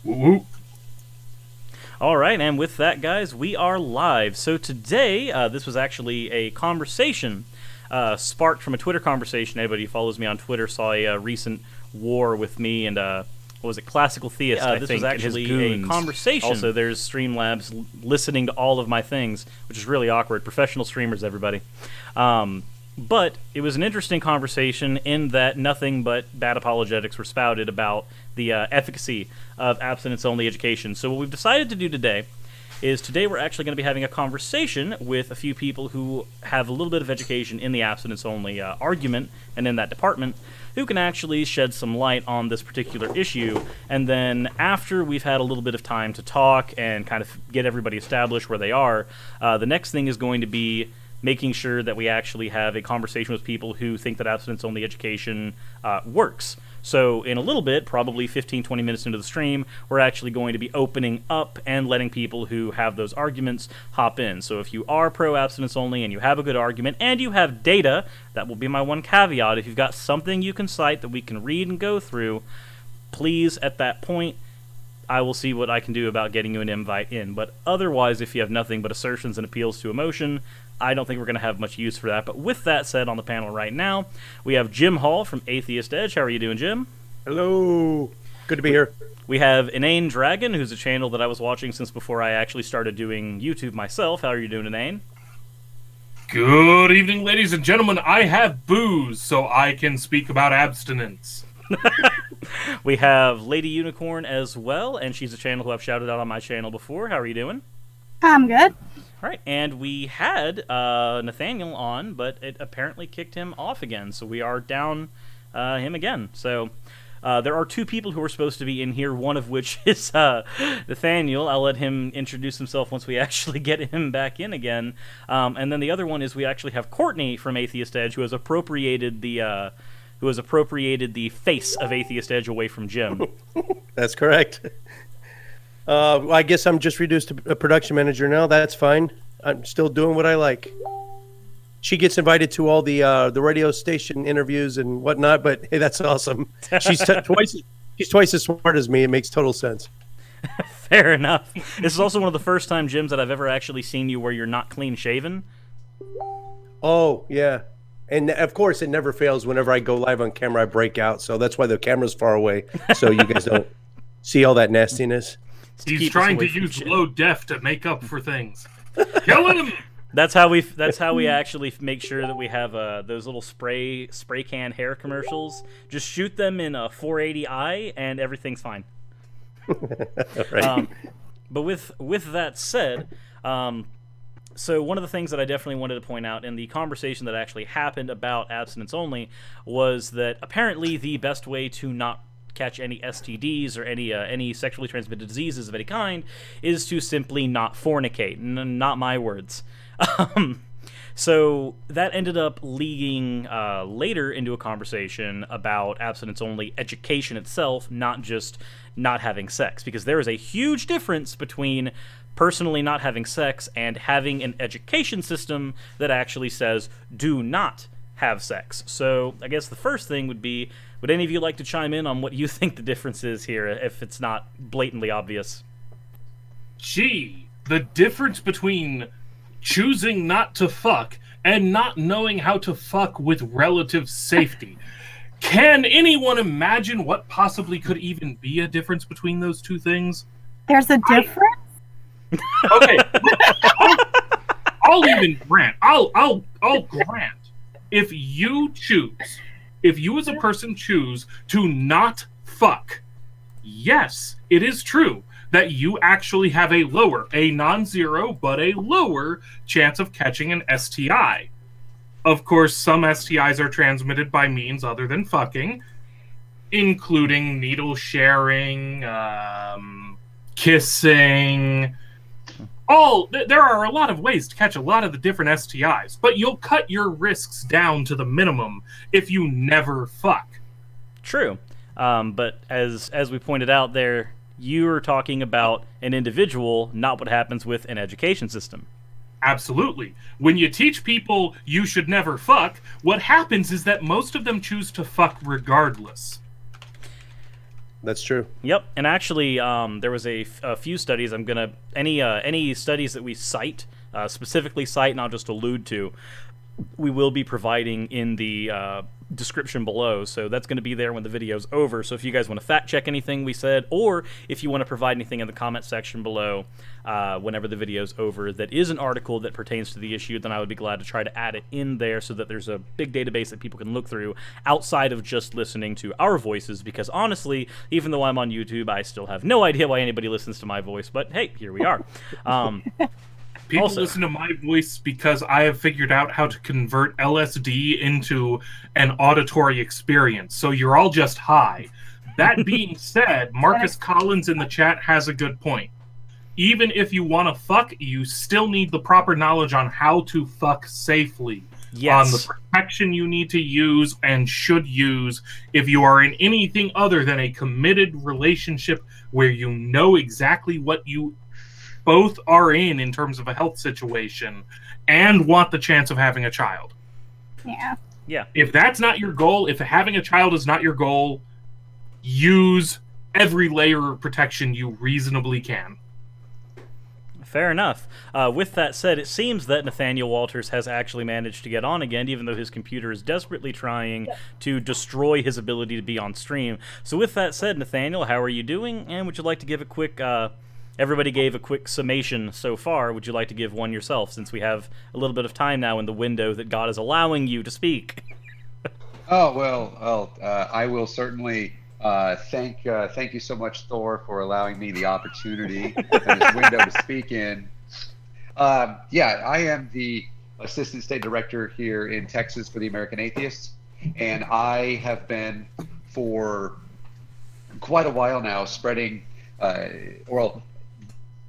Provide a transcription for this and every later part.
Woo-woo. All right, and with that, guys, we are live. So today, this was actually a conversation sparked from a Twitter conversation. Anybody who follows me on Twitter saw a recent war with me and what was it, Classical Theist? I this think, was actually a conversation. Also, there's Streamlabs listening to all of my things, which is really awkward. Professional streamers, everybody. But it was an interesting conversation in that nothing but bad apologetics were spouted about the efficacy of abstinence-only education. So what we've decided to do today is we're actually going to be having a conversation with a few people who have a little bit of education in the abstinence-only argument and in that department, who can actually shed some light on this particular issue. And then after we've had a little bit of time to talk and kind of get everybody established where they are, the next thing is going to be making sure that we actually have a conversation with people who think that abstinence-only education works. So in a little bit, probably 15, 20 minutes into the stream, we're actually going to be opening up and letting people who have those arguments hop in. So if you are pro-abstinence-only and you have a good argument and you have data, that will be my one caveat. If you've got something you can cite that we can read and go through, please, at that point, I will see what I can do about getting you an invite in. But otherwise, if you have nothing but assertions and appeals to emotion, I don't think we're going to have much use for that. But with that said, on the panel right now, we have Jim Hall from Atheist Edge. How are you doing, Jim? Hello. Good to be here. We have Inane Dragon, who's a channel that I was watching since before I actually started doing YouTube myself. How are you doing, Inane? Good evening, ladies and gentlemen. I have booze, so I can speak about abstinence. We have Lady Unicorn as well, and she's a channel who I've shouted out on my channel before. How are you doing? I'm good. All right, and we had Nathaniel on, but it apparently kicked him off again, so we are down him again. So there are two people who are supposed to be in here, one of which is Nathaniel. I'll let him introduce himself once we actually get him back in again. And then the other one is we actually have Courtney from Atheist Edge, who has appropriated the face of Atheist Edge away from Jim. That's correct. I guess I'm just reduced to a production manager now. That's fine. I'm still doing what I like. She gets invited to all the radio station interviews and whatnot, but hey, that's awesome. She's twice as smart as me. It makes total sense. Fair enough. This is also one of the first time, Jims, that I've ever actually seen you where you're not clean shaven. Oh, yeah. And of course, it never fails. Whenever I go live on camera, I break out. So that's why the camera's far away, so you guys don't see all that nastiness. He's trying to use low def to make up for things. Kill him! That's how we actually make sure that we have those little spray can hair commercials. Just shoot them in a 480i and everything's fine. Right. But with that said, so one of the things that I definitely wanted to point out in the conversation that actually happened about abstinence only was that apparently the best way to not catch any STDs or any sexually transmitted diseases of any kind is to simply not fornicate. Not my words. So that ended up leading later into a conversation about abstinence-only education itself, not just not having sex, because there is a huge difference between personally not having sex and having an education system that actually says do not have sex. So I guess the first thing would be, would any of you like to chime in on what you think the difference is here, if it's not blatantly obvious? Gee, the difference between choosing not to fuck and not knowing how to fuck with relative safety. Can anyone imagine what possibly could even be a difference between those two things? There's a difference? Okay. I'll even grant. I'll grant. If you as a person choose to not fuck, yes, it is true that you actually have a non-zero, but a lower chance of catching an STI. Of course, some STIs are transmitted by means other than fucking, including needle sharing, kissing. There are a lot of ways to catch a lot of the different STIs, but you'll cut your risks down to the minimum if you never fuck. True. But as we pointed out there, you are talking about an individual, not what happens with an education system. Absolutely. When you teach people you should never fuck, what happens is that most of them choose to fuck regardless. That's true. Yep, and actually, there was a few studies. I'm gonna any studies that we cite, specifically cite, not just allude to, we will be providing in the description below. So that's going to be there when the video's over. So if you guys want to fact check anything we said, or if you want to provide anything in the comment section below, whenever the video's over, that is an article that pertains to the issue, then I would be glad to try to add it in there so that there's a big database that people can look through outside of just listening to our voices. Because honestly, even though I'm on YouTube, I still have no idea why anybody listens to my voice. But hey, here we are. People listen to my voice because I have figured out how to convert LSD into an auditory experience. So you're all just high. That being said, Marcus Collins in the chat has a good point. Even if you want to fuck, you still need the proper knowledge on how to fuck safely. Yes. On the protection you need to use and should use if you are in anything other than a committed relationship where you know exactly what you both are in terms of a health situation and want the chance of having a child. Yeah. If that's not your goal, if having a child is not your goal, use every layer of protection you reasonably can. Fair enough. With that said, it seems that Nathaniel Walters has actually managed to get on again, even though his computer is desperately trying to destroy his ability to be on stream. So with that said, Nathaniel, how are you doing? And would you like to give a quick... everybody gave a quick summation so far. Would you like to give one yourself, since we have a little bit of time now in the window that God is allowing you to speak? Oh, well, I will certainly thank you so much, Thor, for allowing me the opportunity and this window to speak in. Yeah, I am the Assistant State Director here in Texas for the American Atheists, and I have been for quite a while now spreading,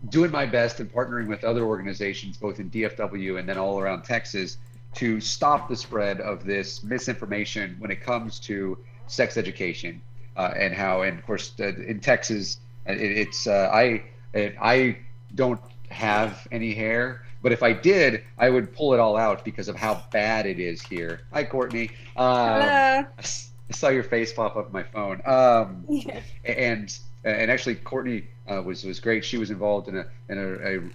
doing my best and partnering with other organizations, both in DFW and then all around Texas, to stop the spread of this misinformation when it comes to sex education, and of course, in Texas, I don't have any hair, but if I did, I would pull it all out because of how bad it is here. Hi, Courtney. Hello. I saw your face pop up on my phone. Yeah. And actually, Courtney was great. She was involved in an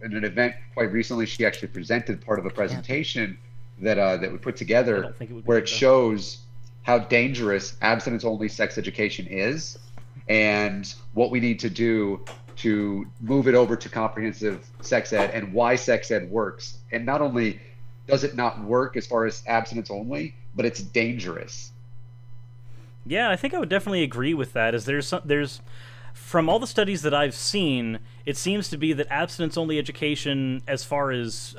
event quite recently. She actually presented part of a presentation that we put together where it shows how dangerous abstinence-only sex education is, and what we need to do to move it over to comprehensive sex ed, and why sex ed works. And not only does it not work as far as abstinence-only, but it's dangerous. Yeah, I think I would definitely agree with that. There's from all the studies that I've seen, it seems to be that abstinence-only education, as far as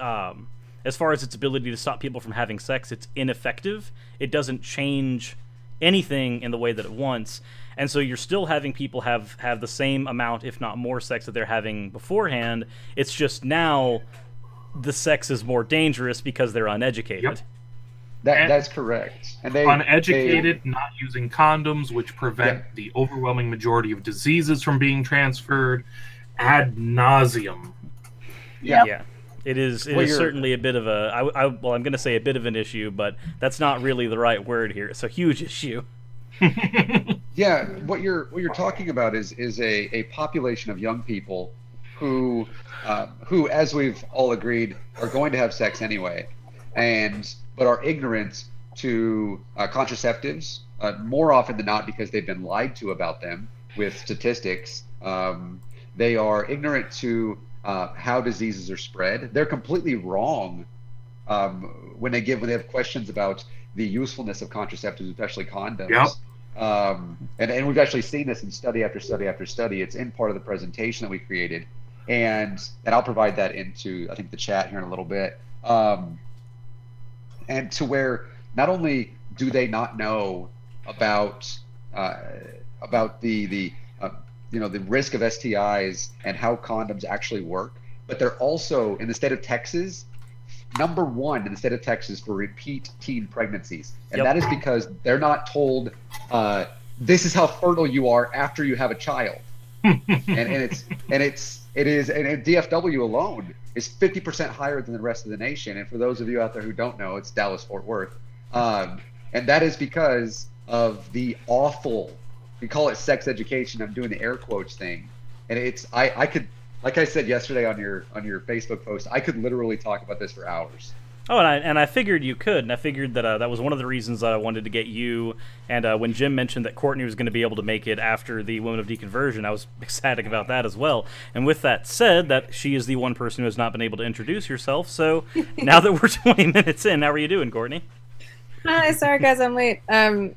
its ability to stop people from having sex, it's ineffective. It doesn't change anything in the way that it wants, and so you're still having people have the same amount, if not more, sex that they're having beforehand. It's just now the sex is more dangerous because they're uneducated. Yep. That's correct. And uneducated, not using condoms, which prevent the overwhelming majority of diseases from being transferred, ad nauseum. Yeah. It is certainly a bit of a, I'm going to say a bit of an issue, but that's not really the right word here. It's a huge issue. Yeah, what you're talking about is a population of young people who, as we've all agreed, are going to have sex anyway, but are ignorant to contraceptives, more often than not because they've been lied to about them with statistics. They are ignorant to how diseases are spread. They're completely wrong when they have questions about the usefulness of contraceptives, especially condoms. Yep. And we've actually seen this in study after study after study. It's in part of the presentation that we created, and I'll provide that into, I think, the chat here in a little bit. And to where not only do they not know about the risk of STIs and how condoms actually work, but they're also, in the state of Texas, #1 in the state of Texas for repeat teen pregnancies, and that is because they're not told this is how fertile you are after you have a child. and DFW alone is 50% higher than the rest of the nation. And for those of you out there who don't know, it's Dallas-Fort Worth. And that is because of the awful we call it sex education. I'm doing the air quotes thing, and it's I could, like I said yesterday on your Facebook post, I could literally talk about this for hours. Oh, and I figured you could, and I figured that that was one of the reasons I wanted to get you. And when Jim mentioned that Courtney was going to be able to make it after the Women of Deconversion, I was ecstatic about that as well. And with that said, that she is the one person who has not been able to introduce herself. So now that we're 20 minutes in, how are you doing, Courtney? Hi, sorry guys, I'm late. As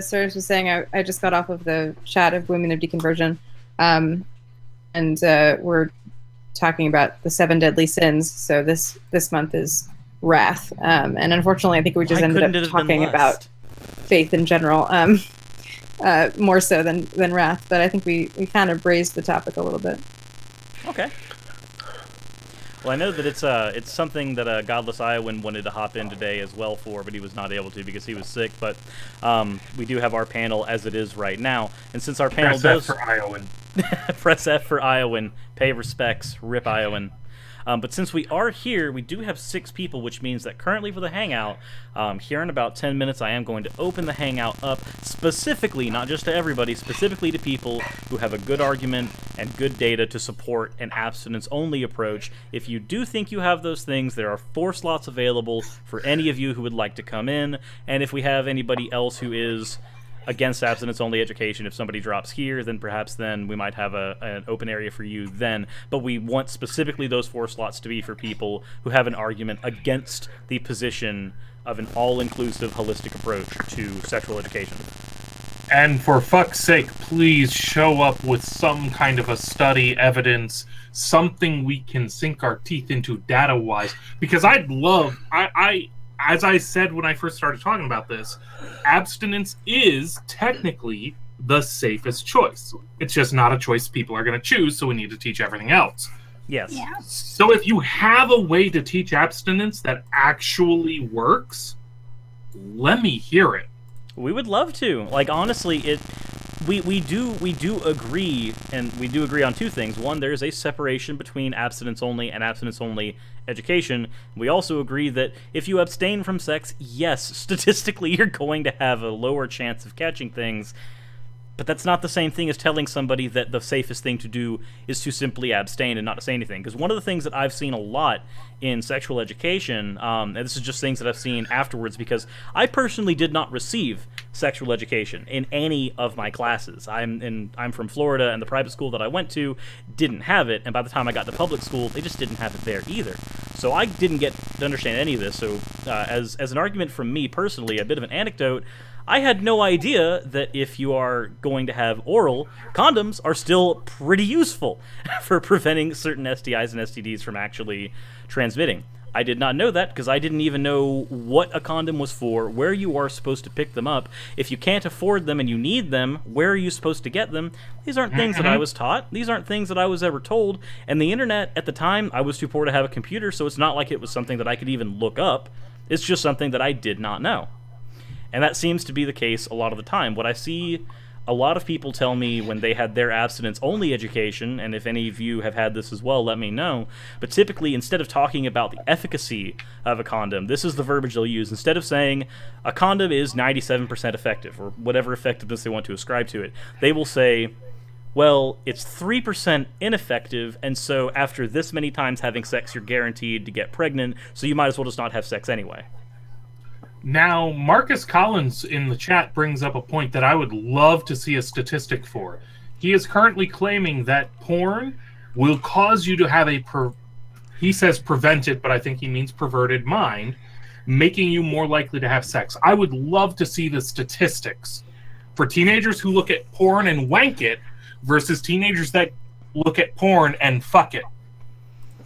Cyrus was saying, I just got off of the chat of Women of Deconversion, and we're talking about the 7 deadly sins. So this month is wrath, and unfortunately I think we just ended up talking about faith in general, more so than wrath, but I think we kind of raised the topic a little bit. Okay. Well, I know that it's something that Godless Iowan wanted to hop in today as well for, but he was not able to because he was sick. But we do have our panel as it is right now, and since our panel Press F for Iowan. Press F for Iowan. Pay respects. Rip Iowan. But since we are here, we do have 6 people, which means that currently for the Hangout, here in about 10 minutes, I am going to open the Hangout up specifically, not just to everybody, specifically to people who have a good argument and good data to support an abstinence-only approach. If you do think you have those things, there are 4 slots available for any of you who would like to come in, and if we have anybody else who is against abstinence-only education, if somebody drops here, then perhaps we might have an open area for you then. But we want specifically those 4 slots to be for people who have an argument against the position of an all-inclusive, holistic approach to sexual education. And for fuck's sake, please show up with some kind of a study, evidence, something we can sink our teeth into data-wise. Because I'd love... As I said when I first started talking about this, abstinence is technically the safest choice. It's just not a choice people are going to choose, so we need to teach everything else. Yes. Yeah. So if you have a way to teach abstinence that actually works, let me hear it. We would love to. Like, honestly, we do agree, and we do agree on 2 things. One, there is a separation between abstinence-only and abstinence-only education. We also agree that if you abstain from sex, yes, statistically you're going to have a lower chance of catching things, but that's not the same thing as telling somebody that the safest thing to do is to simply abstain and not to say anything. Because one of the things that I've seen a lot in sexual education, and this is just things that I've seen afterwards, because I personally did not receive sexual education in any of my classes. I'm from Florida, and the private school that I went to didn't have it, and by the time I got to public school, they just didn't have it there either. So I didn't get to understand any of this. So as an argument from me personally, a bit of an anecdote, I had no idea that if you are going to have oral, condoms are still pretty useful for preventing certain STIs and STDs from actually transmitting. I did not know that because I didn't even know what a condom was for, where you are supposed to pick them up. If you can't afford them and you need them, where are you supposed to get them? These aren't things that I was taught. These aren't things that I was ever told. And the internet, at the time, I was too poor to have a computer, so it's not like it was something that I could even look up. It's just something that I did not know. And that seems to be the case a lot of the time. What I see a lot of people tell me when they had their abstinence-only education, and if any of you have had this as well, let me know, but typically, instead of talking about the efficacy of a condom, this is the verbiage they'll use. Instead of saying, a condom is 97% effective, or whatever effectiveness they want to ascribe to it, they will say, well, it's 3% ineffective, and so after this many times having sex, you're guaranteed to get pregnant, so you might as well just not have sex anyway. Now, Marcus Collins in the chat brings up a point that I would love to see a statistic for. He is currently claiming that porn will cause you to have he says prevent it, but I think he means perverted mind, making you more likely to have sex. I would love to see the statistics for teenagers who look at porn and wank it versus teenagers that look at porn and fuck it.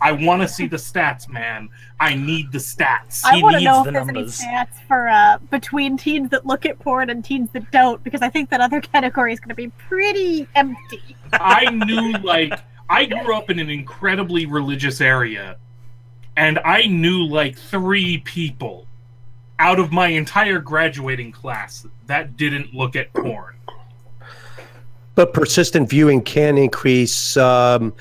I want to see the stats, man. I need the stats. I want to know if there's any stats for between teens that look at porn and teens that don't, because I think that other category is going to be pretty empty. I grew up in an incredibly religious area, and I knew like 3 people out of my entire graduating class that didn't look at porn. But persistent viewing can increase it can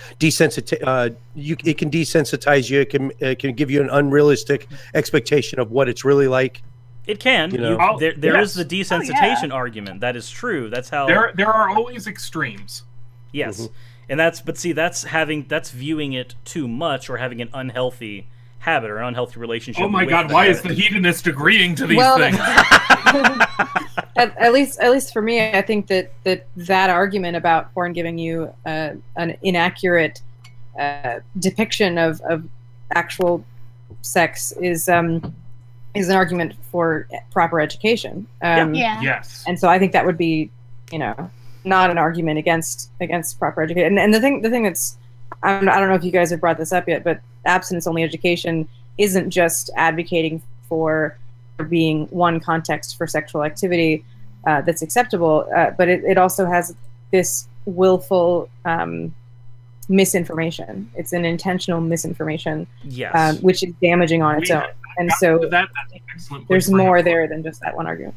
desensitize you. It can give you an unrealistic expectation of what it's really like. It can. You know? There is the desensitization argument. That is true. That's how there are always extremes. Yes, and that's that's viewing it too much or having an unhealthy habit or an unhealthy relationship. Oh my God! Why is the hedonist agreeing to these things? at least for me, I think that argument about porn giving you an inaccurate depiction of actual sex is an argument for proper education. Yes. And so I think that would be, not an argument against proper education. And the thing that's, I don't know if you guys have brought this up yet, but abstinence-only education isn't just advocating for being one context for sexual activity that's acceptable, but it also has this willful misinformation. It's an intentional misinformation, yes, which is damaging on its own. And so that's an excellent point. There's more there than just that one argument.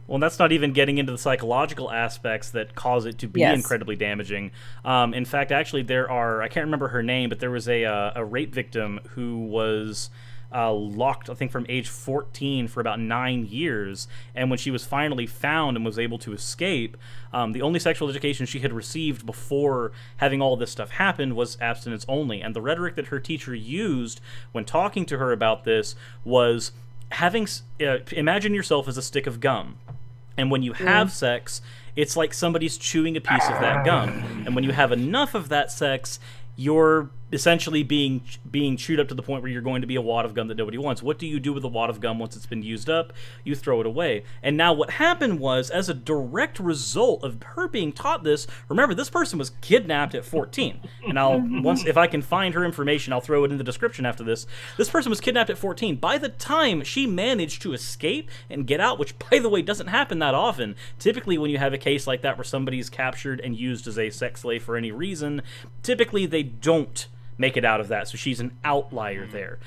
Well, that's not even getting into the psychological aspects that cause it to be incredibly damaging. In fact, actually, I can't remember her name, but there was a rape victim who was locked, I think, from age 14 for about 9 years. And when she was finally found and was able to escape, the only sexual education she had received before having all this stuff happen was abstinence only. And the rhetoric that her teacher used when talking to her about this was imagine yourself as a stick of gum. And when you have sex, it's like somebody's chewing a piece of that gum. And when you have enough of that sex, you're essentially being chewed up to the point where you're going to be a wad of gum that nobody wants. What do you do with a wad of gum once it's been used up? You throw it away. And now what happened was, as a direct result of her being taught this, remember, this person was kidnapped at 14. And if I can find her information, I'll throw it in the description after this. This person was kidnapped at 14. By the time she managed to escape and get out, which, by the way, doesn't happen that often. Typically, when you have a case like that where somebody's captured and used as a sex slave for any reason, typically they don't make it out of that, so she's an outlier there.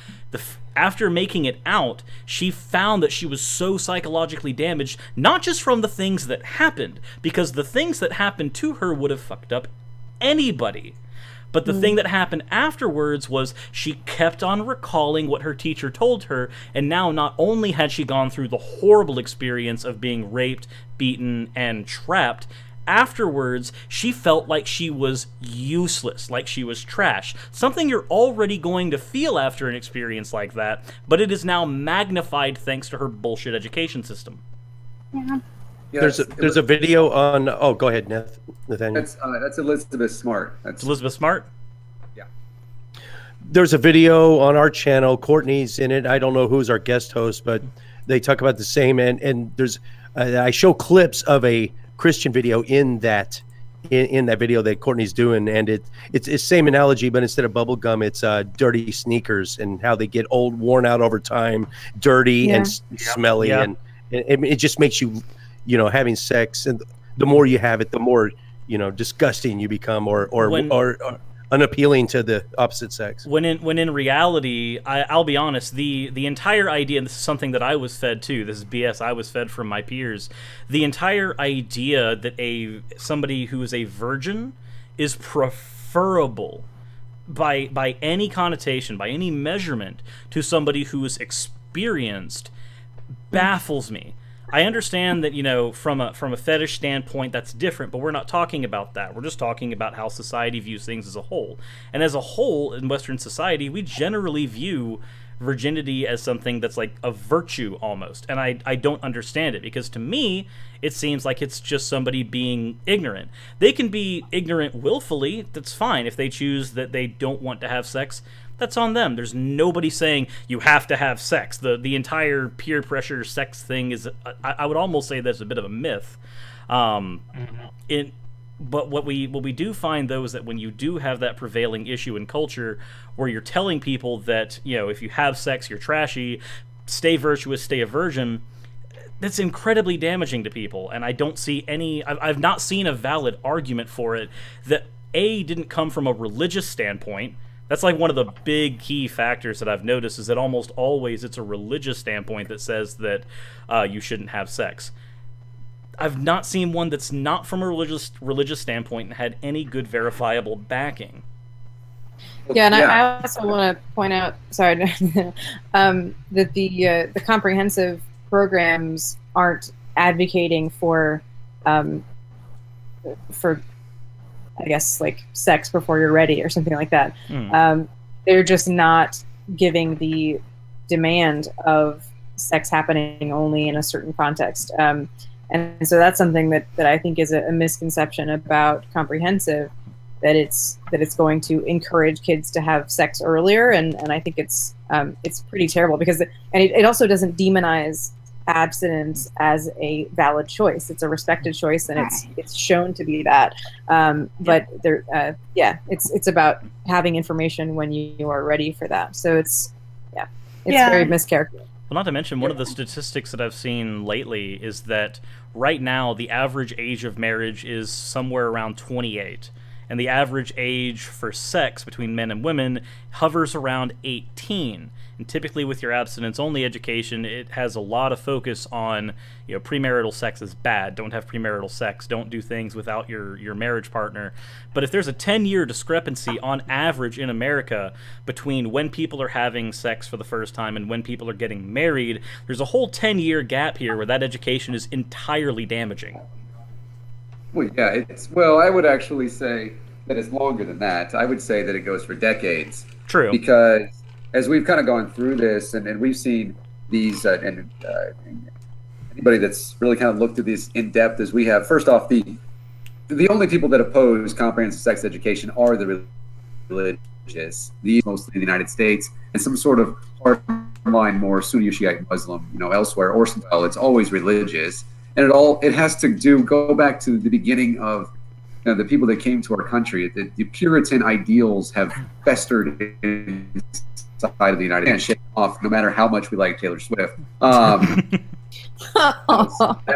After making it out, she found that she was so psychologically damaged, not just from the things that happened, because the things that happened to her would have fucked up anybody. But the thing that happened afterwards was she kept on recalling what her teacher told her, and now not only had she gone through the horrible experience of being raped, beaten, and trapped, afterwards, she felt like she was useless, like she was trash. Something you're already going to feel after an experience like that, but it is now magnified thanks to her bullshit education system. Yeah. There's a video on. Oh, go ahead, Nathaniel. That's Elizabeth Smart. That's Elizabeth Smart. Yeah. There's a video on our channel. Courtney's in it. I don't know who's our guest host, but they talk about the same. And there's I show clips of a Christian video in that video that Courtney's doing, and it's the same analogy, but instead of bubble gum, it's dirty sneakers and how they get old, worn out over time, dirty and smelly, and it just makes you, having sex, and the more you have it, the more disgusting you become, or unappealing to the opposite sex. When in reality, I'll be honest, the entire idea, and this is something that I was fed too, this is BS I was fed from my peers, the entire idea that somebody who is a virgin is preferable by any connotation, by any measurement, to somebody who is experienced baffles me. I understand that, from a fetish standpoint, that's different, but we're not talking about that. We're just talking about how society views things as a whole. And as a whole, in Western society, we generally view virginity as something that's like a virtue almost. And I don't understand it, because to me, it seems like it's just somebody being ignorant. They can be ignorant willfully, that's fine. If they choose that they don't want to have sex, that's on them. There's nobody saying you have to have sex. The entire peer pressure sex thing is, I would almost say that's a bit of a myth. But what we do find, though, is that when you do have that prevailing issue in culture where you're telling people that, if you have sex, you're trashy, stay virtuous, stay a virgin, that's incredibly damaging to people. And I don't see I've not seen a valid argument for it that didn't come from a religious standpoint. That's like one of the big key factors that I've noticed, is that almost always it's a religious standpoint that says that you shouldn't have sex. I've not seen one that's not from a religious standpoint and had any good verifiable backing. Yeah, and I also want to point out, sorry, that the comprehensive programs aren't advocating for I guess like sex before you're ready or something like that. They're just not giving the demand of sex happening only in a certain context. And so that's something that I think is a misconception about comprehensive, that it's going to encourage kids to have sex earlier, and I think it's pretty terrible because it also doesn't demonize abstinence as a valid choice. It's a respected choice, and it's shown to be that. But it's about having information when you are ready for that. So it's very mischaracterized. Well, not to mention, one of the statistics that I've seen lately is that right now the average age of marriage is somewhere around 28. And the average age for sex between men and women hovers around 18. And typically with your abstinence-only education, it has a lot of focus on, premarital sex is bad. Don't have premarital sex. Don't do things without your marriage partner. But if there's a 10-year discrepancy on average in America between when people are having sex for the first time and when people are getting married, there's a whole 10-year gap here where that education is entirely damaging. Well, yeah, I would actually say that it's longer than that. I would say that it goes for decades. True. Because as we've kind of gone through this, and we've seen these, anybody that's really kind of looked at this in depth as we have, first off, the only people that oppose comprehensive sex education are the religious, these mostly in the United States, and some sort of hardline, more Sunni Shiite Muslim, elsewhere, or well, it's always religious. And it has to go back to the beginning of the people that came to our country. The Puritan ideals have festered inside of the United States, shake off no matter how much we like Taylor Swift. That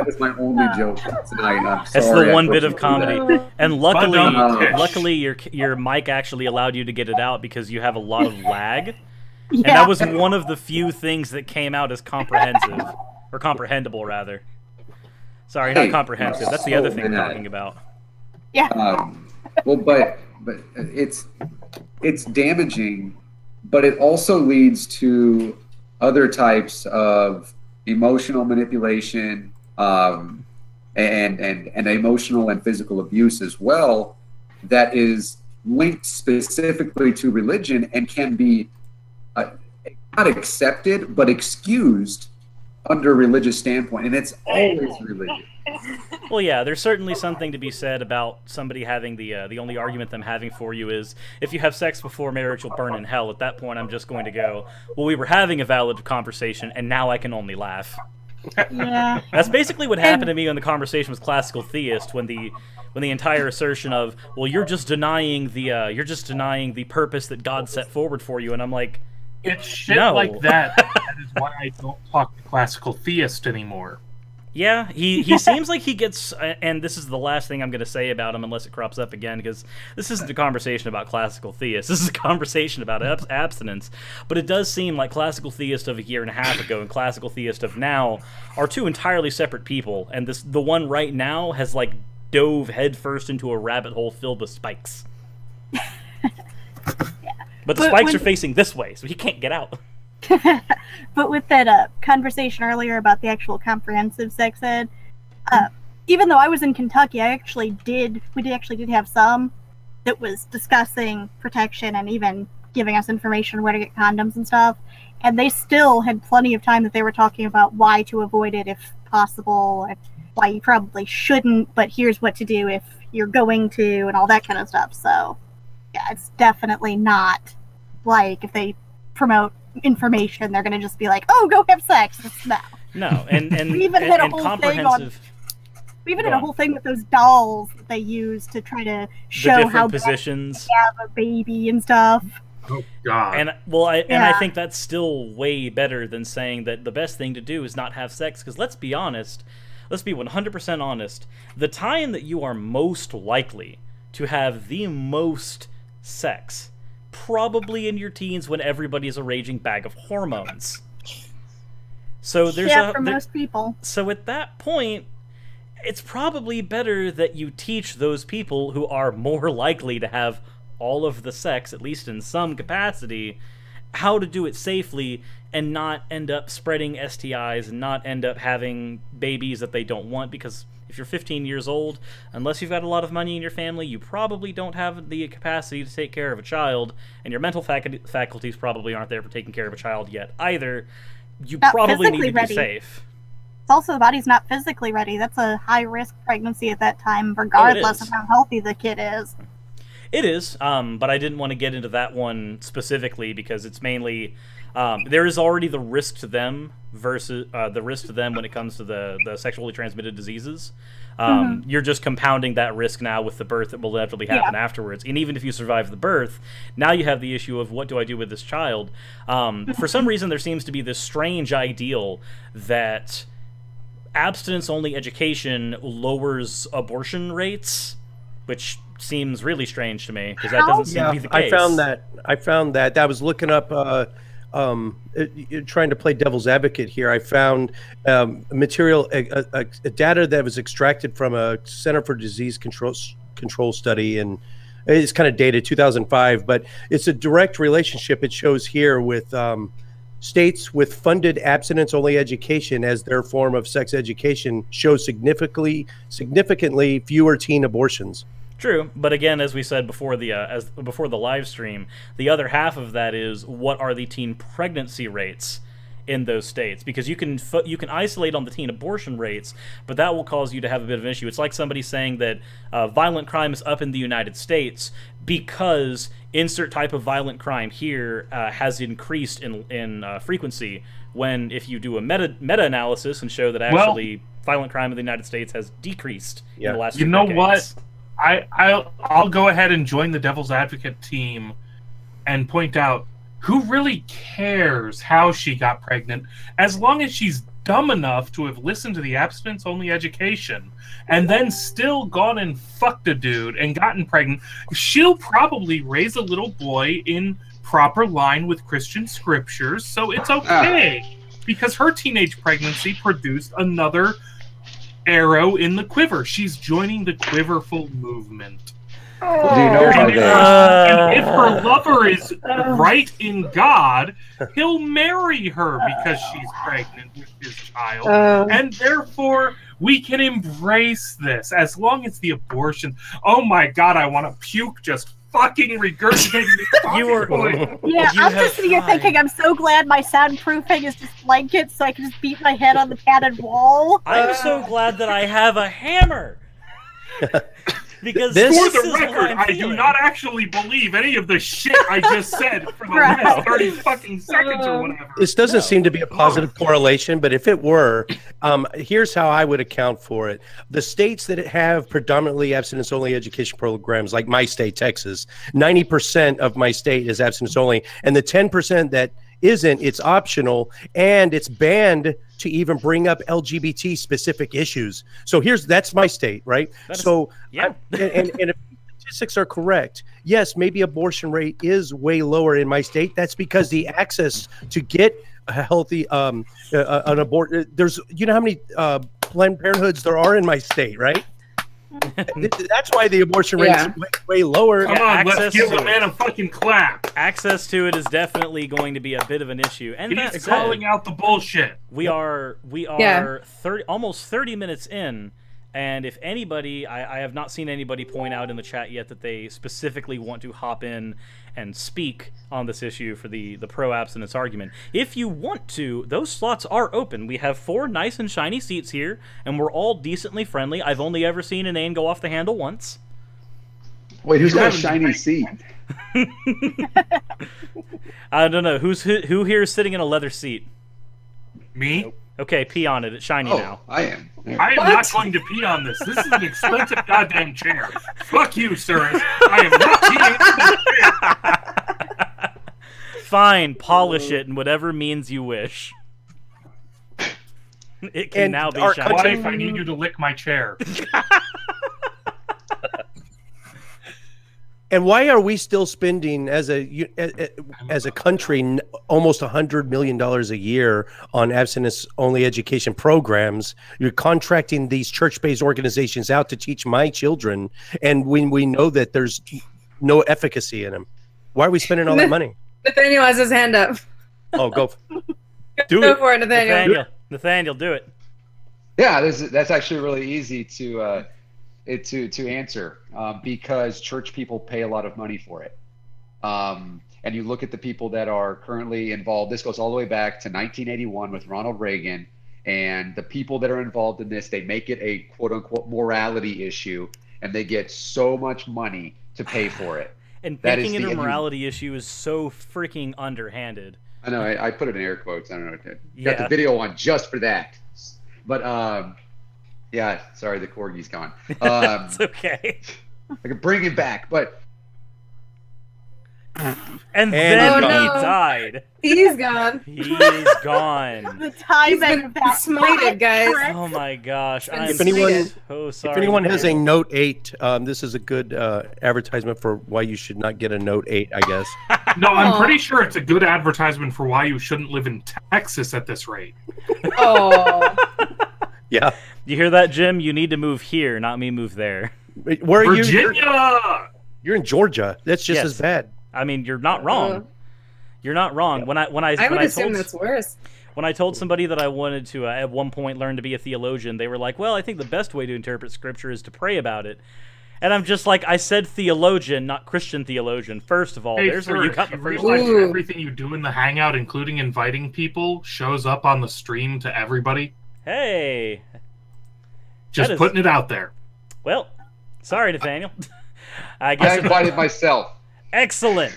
was my only joke tonight. I'm sorry. It's the one bit of comedy. And luckily your mic actually allowed you to get it out because you have a lot of lag. And that was one of the few things that came out as comprehensive, or comprehensible rather. Sorry, not comprehensive. That's the other thing we're talking about. Yeah. But it's damaging, but it also leads to other types of emotional manipulation and emotional and physical abuse as well, that is linked specifically to religion and can be not accepted but excused under a religious standpoint, and it's always religious. Well, yeah, there's certainly something to be said about somebody having the only argument I'm having for you is, if you have sex before marriage, you'll burn in hell. At that point, I'm just going to go, well, we were having a valid conversation, and now I can only laugh. Yeah. That's basically what happened to me in the conversation with classical theist, when the entire assertion of, well, you're just denying the purpose that God set forward for you, and I'm like, it's shit no. like that. That is why I don't talk to classical theist anymore. Yeah, he seems like he gets, and this is the last thing I'm going to say about him unless it crops up again, because this isn't a conversation about classical theists. This is a conversation about abstinence. But it does seem like classical theist of a year and a half ago and classical theist of now are two entirely separate people, and the one right now has like dove headfirst into a rabbit hole filled with spikes. But the spikes are facing this way, so he can't get out. But with that conversation earlier about the actual comprehensive sex ed, even though I was in Kentucky, we actually did have some that was discussing protection and even giving us information on where to get condoms and stuff. And they still had plenty of time that they were talking about why to avoid it if possible, and why you probably shouldn't, but here's what to do if you're going to, and all that kind of stuff. So, yeah, it's definitely not like if they promote information, they're going to just be like, oh, go have sex. No, and we even had a whole comprehensive... thing we even did a whole thing with those dolls that they use to try to show how positions they have a baby and stuff. Oh God! And I think that's still way better than saying that the best thing to do is not have sex. Because let's be honest, let's be 100% honest. The time that you are most likely to have the most sex, probably in your teens, when everybody's a raging bag of hormones. So there's for most people. So at that point, it's probably better that you teach those people who are more likely to have all of the sex, at least in some capacity, how to do it safely and not end up spreading STIs and not end up having babies that they don't want. Because if you're 15 years old, unless you've got a lot of money in your family, you probably don't have the capacity to take care of a child, and your mental faculties probably aren't there for taking care of a child yet either. You Not probably need to physically be safe. It's also the body's not physically ready. That's a high-risk pregnancy at that time, regardless of how healthy the kid is. It is, but I didn't want to get into that one specifically because it's mainly there is already the risk to them versus the risk to them when it comes to the sexually transmitted diseases. You're just compounding that risk now with the birth that will inevitably happen afterwards. And even if you survive the birth, now you have the issue of what do I do with this child? For some reason, there seems to be this strange ideal that abstinence-only education lowers abortion rates, which seems really strange to me because that doesn't seem to be the case. I found that. I was looking up, trying to play devil's advocate here. I found material, data that was extracted from a Center for Disease Control study, and it's kind of dated 2005, but it's a direct relationship. It shows here with states with funded abstinence-only education as their form of sex education show significantly fewer teen abortions. True, but again, as we said before before the live stream, the other half of that is what are the teen pregnancy rates in those states? Because you can isolate on the teen abortion rates, but that will cause you to have a bit of an issue. It's like somebody saying that violent crime is up in the United States because insert type of violent crime here has increased in frequency. When if you do a meta-analysis and show that actually violent crime in the United States has decreased in the last few decades. What? I'll go ahead and join the devil's advocate team and point out who really cares how she got pregnant as long as she's dumb enough to have listened to the abstinence-only education and then still gone and fucked a dude and gotten pregnant. She'll probably raise a little boy in proper line with Christian scriptures, so it's okay because her teenage pregnancy produced another arrow in the quiver. She's joining the quiverful movement. Do you know how they... and if her lover is right in God, he'll marry her because she's pregnant with his child. And therefore, we can embrace this as long as the abortion... Oh my God, I want to puke just fucking regurgitating I'm just sitting here thinking, I'm so glad my soundproofing is just blankets so I can just beat my head on the padded wall. I'm so glad that I have a hammer. Because for the record, I do not actually believe any of the shit I just said for the last 30 fucking seconds or whatever. This doesn't seem to be a positive correlation, but if it were, here's how I would account for it. The states that have predominantly abstinence-only education programs, like my state, Texas, 90% of my state is abstinence-only, and the 10% that isn't, it's optional, and it's banned to even bring up LGBT specific issues. So that's my state, right? And if statistics are correct, yes, maybe abortion rate is way lower in my state. That's because the access to get a healthy an abortion, there's, you know how many Planned Parenthoods there are in my state, right? That's why the abortion rate is way lower. Come on, let's give the man a fucking clap. Access to it is definitely going to be a bit of an issue. And he's calling out the bullshit. We are almost 30 minutes in, and if anybody, I have not seen anybody point out in the chat yet that they specifically want to hop in and speak on this issue for the pro-abstinence argument. If you want to, those slots are open. We have 4 nice and shiny seats here, and we're all decently friendly. I've only ever seen an Inane go off the handle once. Wait, who's got a shiny seat? I don't know. Who here is sitting in a leather seat? Me? Nope. Okay, pee on it. It's shiny now. I am. I am not going to pee on this. This is an expensive goddamn chair. Fuck you, sir. I am not peeing on this chair. Fine, polish it in whatever means you wish. It can now be shiny. Wife, I need you to lick my chair. And why are we still spending as a country almost $100 million a year on abstinence-only education programs? You're contracting these church-based organizations out to teach my children, and when we know that there's no efficacy in them, why are we spending all that money? Nathaniel has his hand up. Oh, go. Go for it, Nathaniel. Nathaniel, do it. Yeah, that's actually really easy to answer because church people pay a lot of money for it. And you look at the people that are currently involved. This goes all the way back to 1981 with Ronald Reagan. And the people that are involved in this, they make it a quote unquote morality issue, and they get so much money to pay for it. And making it a morality issue is so freaking underhanded. I know. I put it in air quotes. I don't know. Got the video on just for that. But yeah. Sorry, the corgi's gone. It's okay. I can bring him back, but. And then he died. He's gone. He's gone. The timing of that smited, guys. Oh my gosh! If anyone, so sorry. If anyone has a Note 8, this is a good advertisement for why you should not get a Note 8, I guess. No, I'm pretty sure it's a good advertisement for why you shouldn't live in Texas at this rate. Oh. Yeah. You hear that, Jim? You need to move here, not me move there. Where are Virginia! you? You're in Georgia. That's just as bad. I mean, you're not wrong. You're not wrong. Yeah. I would assume that's worse. When I told somebody that I wanted to, at one point, learn to be a theologian, they were like, well, I think the best way to interpret Scripture is to pray about it. And I'm just like, I said theologian, not Christian theologian. First of all, there's where you got the first realize that everything you do in the Hangout, including inviting people, shows up on the stream to everybody? Hey. Just putting it out there. Well, sorry, Nathaniel. I invited myself. Excellent.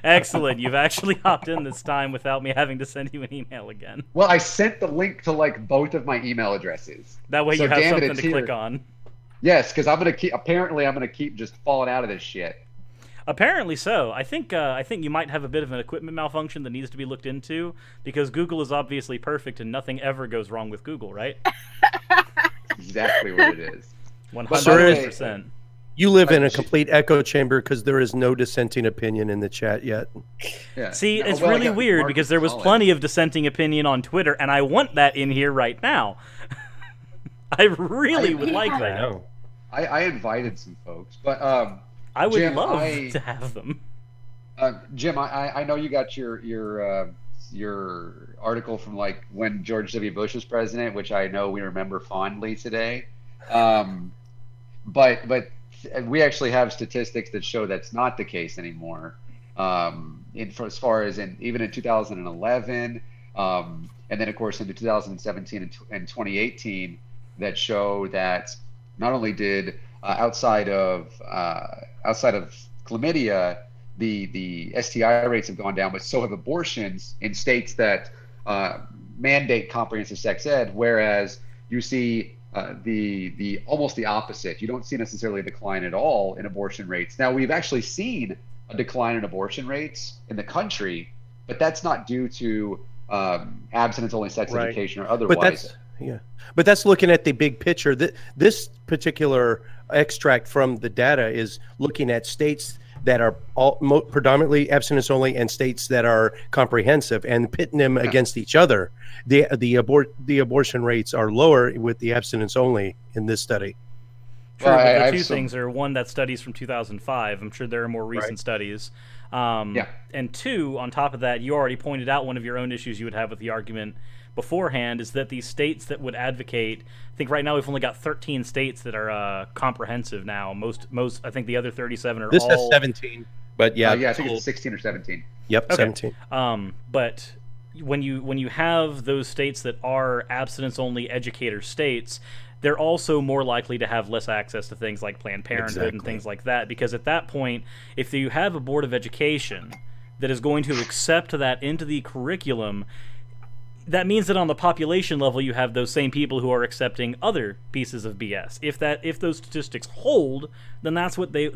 Excellent. You've actually hopped in this time without me having to send you an email again. Well, I sent the link to like both of my email addresses. That way you have something to click on. Yes, because I'm gonna keep just falling out of this shit. Apparently so. I think you might have a bit of an equipment malfunction that needs to be looked into, because Google is obviously perfect and nothing ever goes wrong with Google, right? Exactly what it is. 100%. You live in a complete echo chamber because there is no dissenting opinion in the chat yet. Yeah. See, it's really weird because there was plenty of dissenting opinion on Twitter, and I want that in here right now. I really would like that. I know. I invited some folks, but I would Jim, love to have them. Jim, I know you got your article from like when George W. Bush was president, which I know we remember fondly today. But we actually have statistics that show that's not the case anymore. As far as even in 2011, and then of course into 2017 and 2018, that show that not only did outside of chlamydia, the STI rates have gone down, but so have abortions in states that mandate comprehensive sex ed, whereas you see the almost the opposite. You don't see necessarily a decline at all in abortion rates. Now, we've actually seen a decline in abortion rates in the country, but that's not due to abstinence-only sex education or otherwise. But that's looking at the big picture. This particular extract from the data is looking at states that are predominantly abstinence only and states that are comprehensive, and pitting them against each other. The abortion rates are lower with the abstinence only in this study. True, but the two things are, one, that study's from 2005. I'm sure there are more recent studies. And two, on top of that, you already pointed out one of your own issues you would have with the argument beforehand, is that these states that would advocate, I think right now we've only got 13 states that are comprehensive now. Most I think the other 37 are this all... has 17, but yeah. I think it's 16 or 17. Yep, okay. 17. But when you have those states that are abstinence-only educator states, they're also more likely to have less access to things like Planned Parenthood and things like that, because at that point, if you have a board of education that is going to accept that into the curriculum, that means that on the population level, you have those same people who are accepting other pieces of BS. If those statistics hold, then that's what they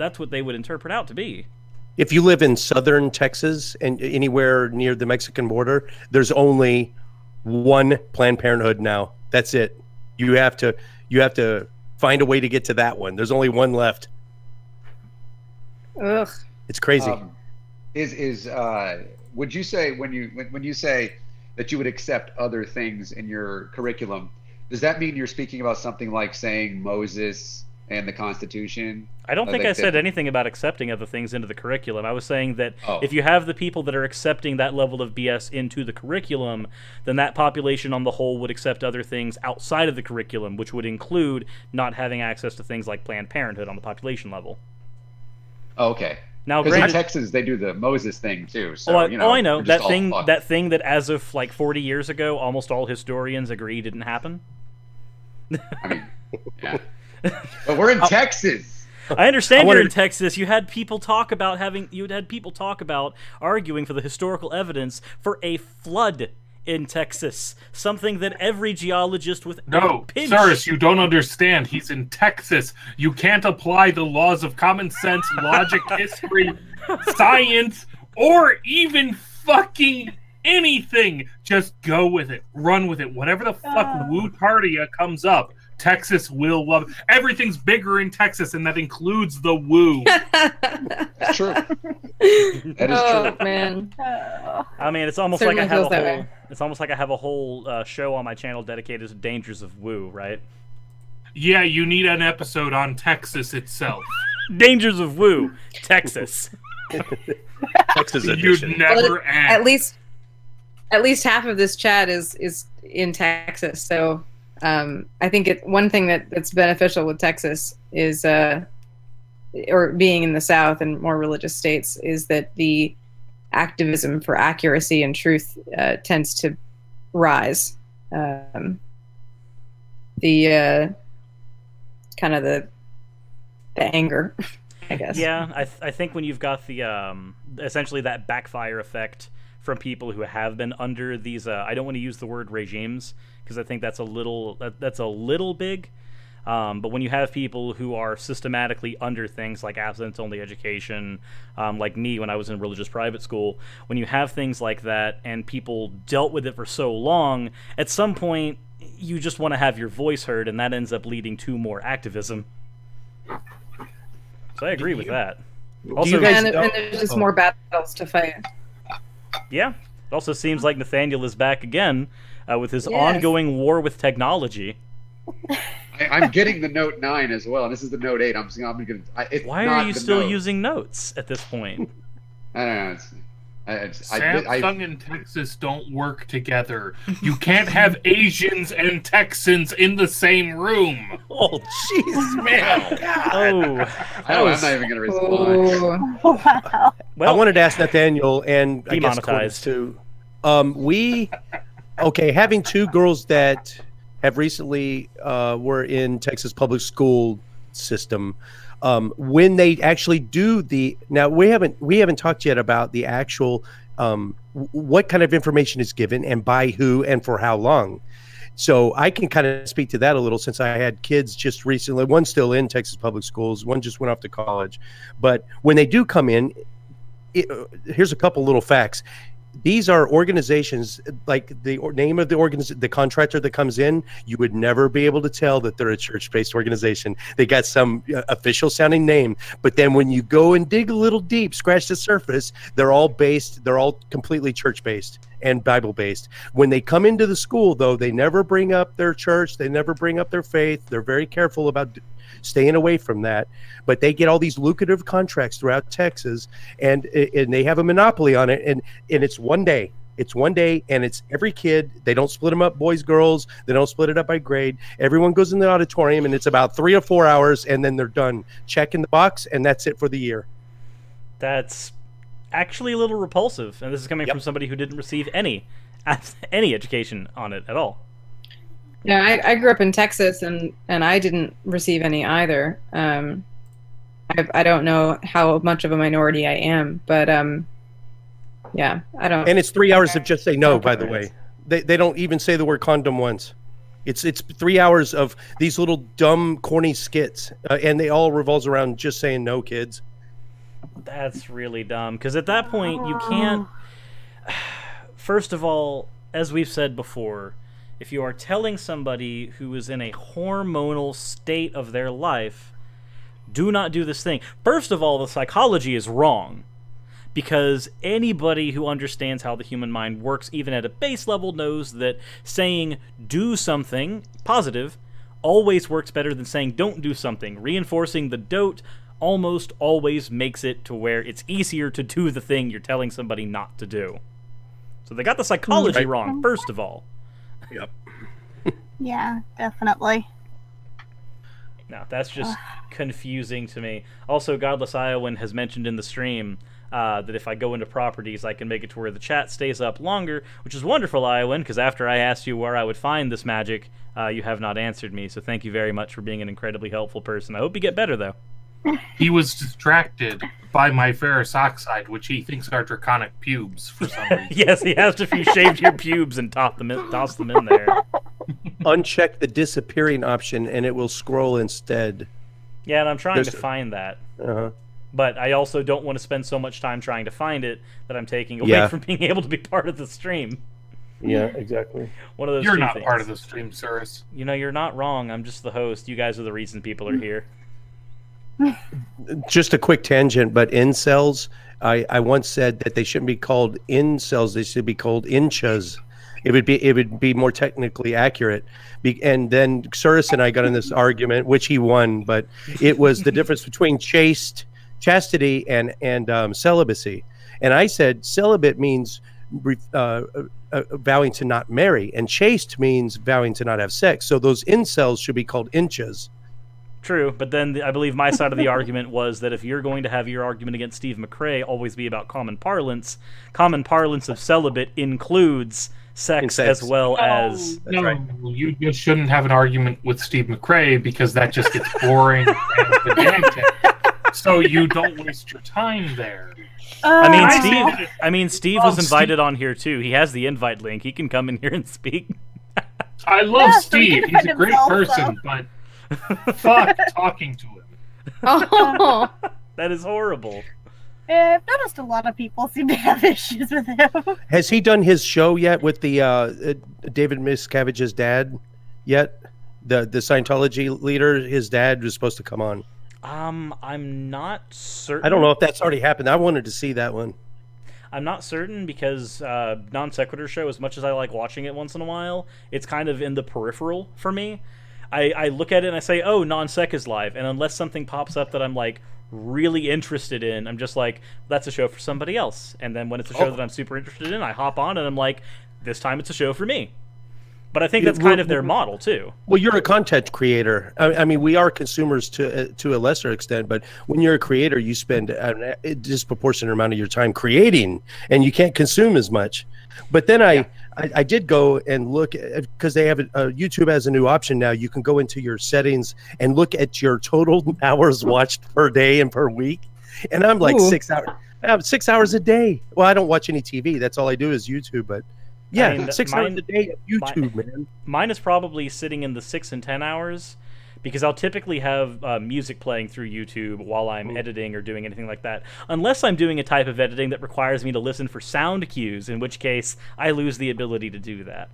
would interpret out to be. If you live in southern Texas and anywhere near the Mexican border, there's only one Planned Parenthood now. That's it. You have to find a way to get to that one. There's only one left. Ugh. It's crazy. Would you say when you say that you would accept other things in your curriculum, does that mean you're speaking about something like saying Moses and the Constitution. I don't think I said anything about accepting other things into the curriculum. I was saying that if you have the people that are accepting that level of BS into the curriculum, then that population on the whole would accept other things outside of the curriculum, which would include not having access to things like Planned Parenthood on the population level. Oh, okay. Now, because in Texas they do the Moses thing too. So I know that thing. That thing that, as of like 40 years ago, almost all historians agree didn't happen. I mean, yeah, but we're in Texas. I understand you're in Texas. You had people talk about arguing for the historical evidence for a flood in Texas, something that every geologist with Cyrus, you don't understand. He's in Texas. You can't apply the laws of common sense, logic, history, science, or even fucking anything. Just go with it. Run with it. Whatever the fuck woo-tardia comes up, Texas will love it. Everything's bigger in Texas, and that includes the woo. That's true. That is true. Man. I mean, it's almost like I have a whole show on my channel dedicated to dangers of woo, right? Yeah, you need an episode on Texas itself. Dangers of woo, Texas. Texas edition. You'd never end. At least half of this chat is in Texas, so I think one thing that's beneficial with Texas is, or being in the South and more religious states, is that the activism for accuracy and truth tends to rise. The kind of the anger, I guess. Yeah, I think when you've got the essentially that backfire effect from people who have been under these I don't want to use the word regimes because I think that's a little big, but when you have people who are systematically under things like abstinence-only education, like me when I was in religious private school, when you have things like that and people dealt with it for so long, at some point you just want to have your voice heard, and that ends up leading to more activism. So I agree with that. Also, and there's just more battles to fight. Yeah. It also seems like Nathaniel is back again with his ongoing war with technology. I'm getting the Note 9 as well, and this is the Note 8. Why are you still using notes at this point? I don't know. Samsung and Texas don't work together. You can't have Asians and Texans in the same room. Oh, jeez, man. I'm not even going to respond. Wow. Well, I wanted to ask Nathaniel and I guess demonetized too. Having two girls that have recently were in Texas public school system. When they actually do now we haven't talked yet about the actual what kind of information is given and by who and for how long. So I can kind of speak to that a little since I had kids just recently. One's still in Texas public schools. One just went off to college. But when they do come in, here's a couple little facts. These are organizations, like the name of the organization, the contractor that comes in, you would never be able to tell that they're a church-based organization. They got some official sounding name, but then when you go and dig a little deep, scratch the surface, they're all completely church-based and Bible-based. When they come into the school, though, they never bring up their church, they never bring up their faith. They're very careful about staying away from that, but they get all these lucrative contracts throughout Texas, and they have a monopoly on it. And it's one day, and it's every kid. They don't split them up, boys, girls. They don't split it up by grade. Everyone goes in the auditorium, and it's about 3 or 4 hours, and then they're done. Check in the box, and that's it for the year. That's actually a little repulsive, and this is coming from somebody who didn't receive any education on it at all. Yeah, I grew up in Texas, and I didn't receive any either. I don't know how much of a minority I am, but yeah, I don't. And it's 3 hours of just say no. By the way, they don't even say the word condom once. It's 3 hours of these little dumb, corny skits, and they all revolves around just saying no, kids. That's really dumb, because at that point you can't. First of all, as we've said before, if you are telling somebody who is in a hormonal state of their life, do not do this thing. First of all, the psychology is wrong, because anybody who understands how the human mind works, even at a base level, knows that saying do something positive always works better than saying don't do something. Reinforcing the don't almost always makes it to where it's easier to do the thing you're telling somebody not to do. So they got the psychology wrong, first of all. Yep. Yeah, definitely. No, that's just confusing to me. Also, Godless Iowan has mentioned in the stream that if I go into properties, I can make it to where the chat stays up longer, which is wonderful, Iowan, because after I asked you where I would find this magic, you have not answered me. So thank you very much for being an incredibly helpful person. I hope you get better, though. He was distracted by my ferrous oxide, which he thinks are draconic pubes for some reason. Yes, he asked if you shaved your pubes and tossed them in there. Uncheck the disappearing option, and it will scroll instead. Yeah, and I'm trying to find that. Uh-huh. But I also don't want to spend so much time trying to find it that I'm taking away from being able to be part of the stream. Yeah, exactly. One of those You're two not things. part of the stream, Cirrus. You know, you're not wrong. I'm just the host. You guys are the reason people are here. Just a quick tangent, but incels, I once said that they shouldn't be called incels, they should be called inchas. It would be more technically accurate. And then Cirrus and I got in this argument, which he won, but it was the difference between chastity and celibacy. And I said celibate means vowing to not marry, and chaste means vowing to not have sex. So those incels should be called inchas. True, but then I believe my side of the argument was that if you're going to have your argument against Steve McRae always be about common parlance of celibate includes sex as well as... No, right. You just shouldn't have an argument with Steve McRae because that just gets boring and pedantic. So you don't waste your time there. I mean, Steve was invited on here too. He has the invite link. He can come in here and speak. I love Steve. He's a great person, but fuck talking to him. Oh, that is horrible. I've noticed a lot of people seem to have issues with him. Has he done his show yet with the David Miscavige's dad yet? The Scientology leader, his dad was supposed to come on. I'm not certain. I don't know if that's already happened. I wanted to see that one. I'm not certain because Non Sequitur show, as much as I like watching it once in a while, it's kind of in the peripheral for me. I look at it and I say, oh, Non Sec is live, and unless something pops up that I'm like really interested in, I'm just like, that's a show for somebody else. And then when it's a show that I'm super interested in, I hop on and I'm like, this time it's a show for me. But I think that's kind of their model too. Well, you're a content creator. I mean, we are consumers to a lesser extent, but when you're a creator, you spend a disproportionate amount of your time creating, and you can't consume as much. But then I did go and look because they have YouTube has a new option now. You can go into your settings and look at your total hours watched per day and per week, and I'm like 6 hours. I have 6 hours a day. Well, I don't watch any TV. That's all I do is YouTube, but. Yeah, I mean, 6 hours a day of YouTube, man. Mine is probably sitting in the 6 and 10 hours because I'll typically have music playing through YouTube while I'm editing or doing anything like that. Unless I'm doing a type of editing that requires me to listen for sound cues, in which case I lose the ability to do that.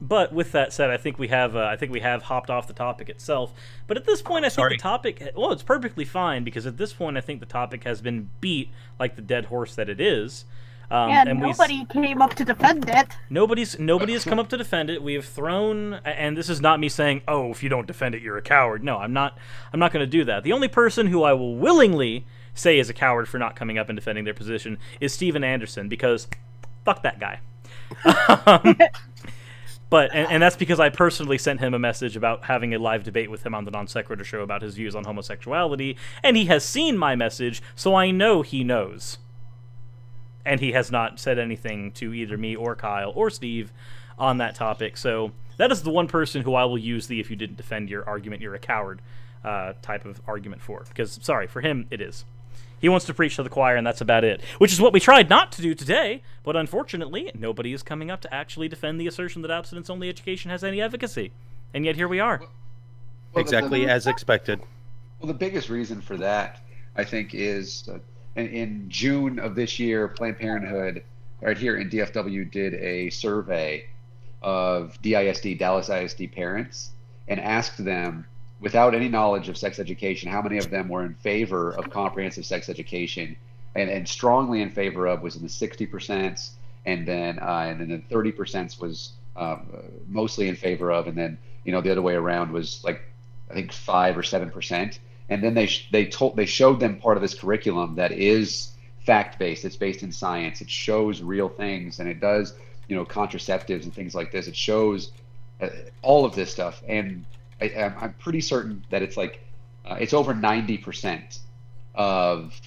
But with that said, I think we have hopped off the topic itself. But at this point, I think the topic, well, it's perfectly fine because at this point, I think the topic has been beat like the dead horse that it is. And nobody came up to defend it. Nobody has come up to defend it. We have thrown, and this is not me saying, "Oh, if you don't defend it, you're a coward." No, I'm not going to do that. The only person who I will willingly say is a coward for not coming up and defending their position is Steven Anderson because fuck that guy. But and that's because I personally sent him a message about having a live debate with him on the Non Sequitur show about his views on homosexuality, and he has seen my message, so I know he knows. And he has not said anything to either me or Kyle or Steve on that topic. So that is the one person who I will use the "if you didn't defend your argument, you're a coward" type of argument for. Because, sorry, for him, it is. He wants to preach to the choir, and that's about it. Which is what we tried not to do today, but unfortunately, nobody is coming up to actually defend the assertion that abstinence-only education has any efficacy. And yet here we are. Well, exactly as expected. Well, the biggest reason for that, I think, is in June of this year, Planned Parenthood, right here in DFW, did a survey of DISD, Dallas ISD parents, and asked them, without any knowledge of sex education, how many of them were in favor of comprehensive sex education, and strongly in favor of was in the 60%, and then the 30% was mostly in favor of, and then the other way around was like I think 5 or 7%. And then they showed them part of this curriculum that is fact-based. It's based in science. It shows real things, and it does contraceptives and things like this. It shows all of this stuff, and I'm pretty certain that it's like it's over 90% of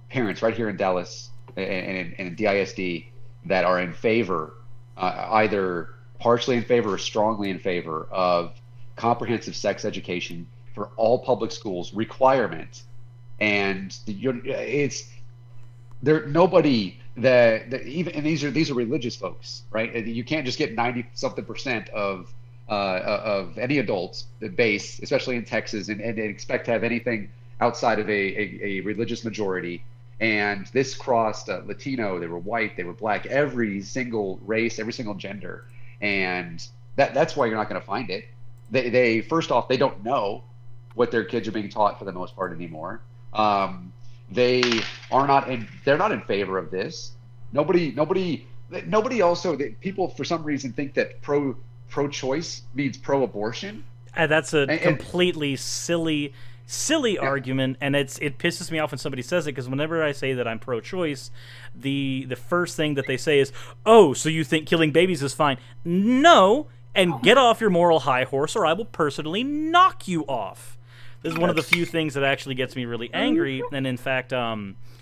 parents right here in Dallas and in DISD that are in favor, either partially in favor or strongly in favor of comprehensive sex education for all public schools requirement. And it's there nobody that even, and these are religious folks, right? You can't just get 90-something% of any adults base, especially in Texas, and expect to have anything outside of a religious majority. And this crossed Latino, they were white, they were black, every single race, every single gender. And that's why you're not going to find it. They first off, they don't know what their kids are being taught for the most part anymore. They're not in favor of this. Nobody also, people for some reason think that pro-choice means pro-abortion. And that's a completely silly argument, and it pisses me off when somebody says it, because whenever I say that I'm pro-choice, the first thing that they say is, "Oh, so you think killing babies is fine?" No, and get off your moral high horse, or I will personally knock you off. This is one of the few things that actually gets me really angry, and in fact,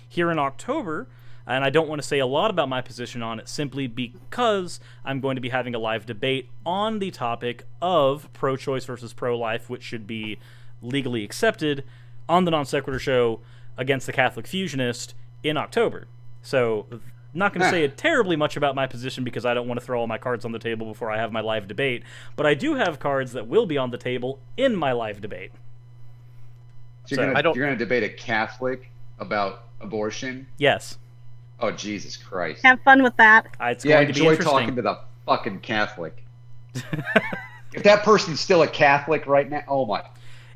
here in October, and I don't want to say a lot about my position on it simply because I'm going to be having a live debate on the topic of pro-choice versus pro-life, which should be legally accepted, on the Non Sequitur Show against the Catholic Fusionist in October. So, not going to say terribly much about my position because I don't want to throw all my cards on the table before I have my live debate, but I do have cards that will be on the table in my live debate. So you're going to debate a Catholic about abortion? Yes. Oh, Jesus Christ. Have fun with that. It's going to be interesting. Talking to the fucking Catholic. If that person's still a Catholic right now, oh my.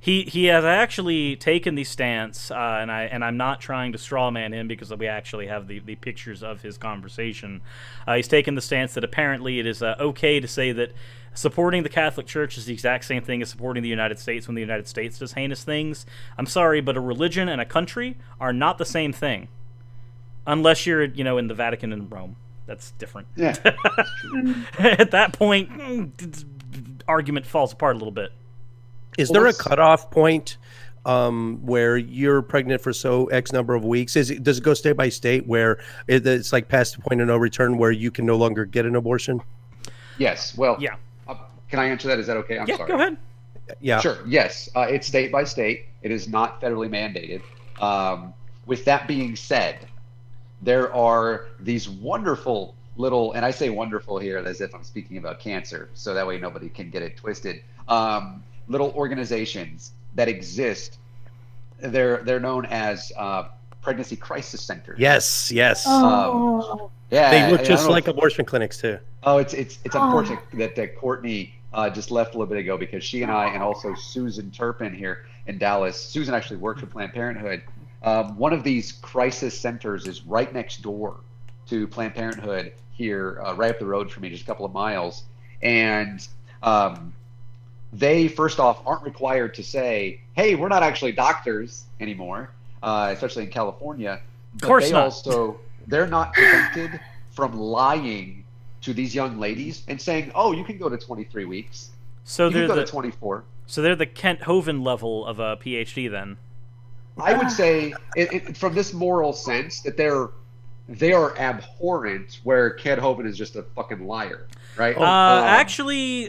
He has actually taken the stance, and I'm not trying to strawman him because we actually have the pictures of his conversation. He's taken the stance that apparently it is okay to say that supporting the Catholic Church is the exact same thing as supporting the United States when the United States does heinous things. I'm sorry, but a religion and a country are not the same thing. Unless you're, in the Vatican and Rome. That's different. Yeah. At that point, argument falls apart a little bit. Is there a cutoff point where you're pregnant for X number of weeks? Does it go state by state where it's like past the point of no return where you can no longer get an abortion? Yes. Well, yeah. Can I answer that? Is that okay? I'm sorry. Go ahead. Yeah. Sure. Yes. It's state by state. It is not federally mandated. With that being said, there are these wonderful little, and I say wonderful here as if I'm speaking about cancer, so that way nobody can get it twisted. Little organizations that exist. They're known as pregnancy crisis centers. Yes. Oh. Yeah. They look just like abortion clinics too. Oh, it's unfortunate that Courtney just left a little bit ago, because she and I, and also Susan Turpin here in Dallas. Susan actually works for Planned Parenthood. One of these crisis centers is right next door to Planned Parenthood here, right up the road from me, just a couple of miles. And they, first off, aren't required to say, "Hey, we're not actually doctors anymore," especially in California. Of course not. They're not prevented from lying to these young ladies and saying, "Oh, you can go to 23 weeks. So you can go to 24." So they're the Kent Hovind level of a PhD then. I would say, from this moral sense, that they are abhorrent, where Kent Hovind is just a fucking liar, right? Actually,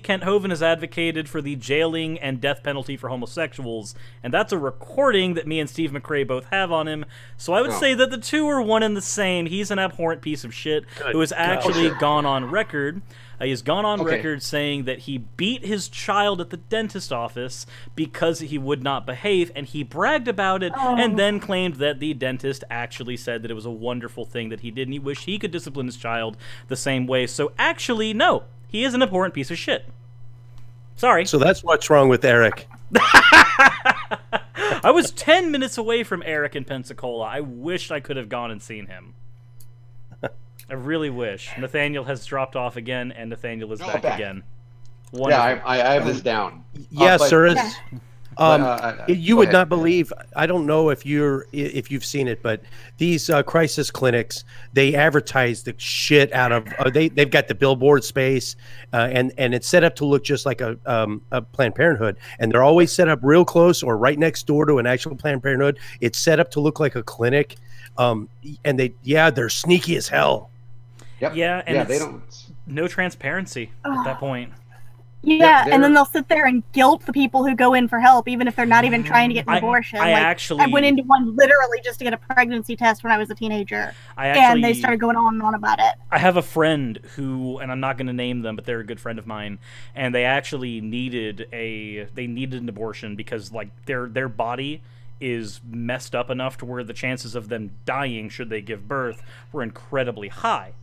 Kent Hovind has advocated for the jailing and death penalty for homosexuals, and that's a recording that me and Steve McRae both have on him. So I would say that the two are one and the same. He's an abhorrent piece of shit who has actually gone on record. He has gone on record saying that he beat his child at the dentist office because he would not behave, and he bragged about it and then claimed that the dentist actually said that it was a wonderful thing that he did, and he wished he could discipline his child the same way. So actually, no, he is an abhorrent piece of shit. Sorry. So that's what's wrong with Eric. I was 10 minutes away from Eric in Pensacola. I wish I could have gone and seen him. I really wish. Nathaniel has dropped off again, and Nathaniel is back again. Wonderful. Yeah, I have this down. Yeah, sir. You would ahead. not believe. I don't know if you've seen it, but these crisis clinics, they advertise the shit out of. They've got the billboard space, and it's set up to look just like a Planned Parenthood, and they're always set up real close or right next door to an actual Planned Parenthood. It's set up to look like a clinic, and they're sneaky as hell. Yep. Yeah, and they don't. No transparency at that point. Yeah, and then they'll sit there and guilt the people who go in for help, even if they're not even trying to get an abortion. I went into one literally just to get a pregnancy test when I was a teenager, and they started going on and on about it. I have a friend who, and I'm not going to name them, but they're a good friend of mine, and they actually needed an abortion because like their body is messed up enough to where the chances of them dying should they give birth were incredibly high.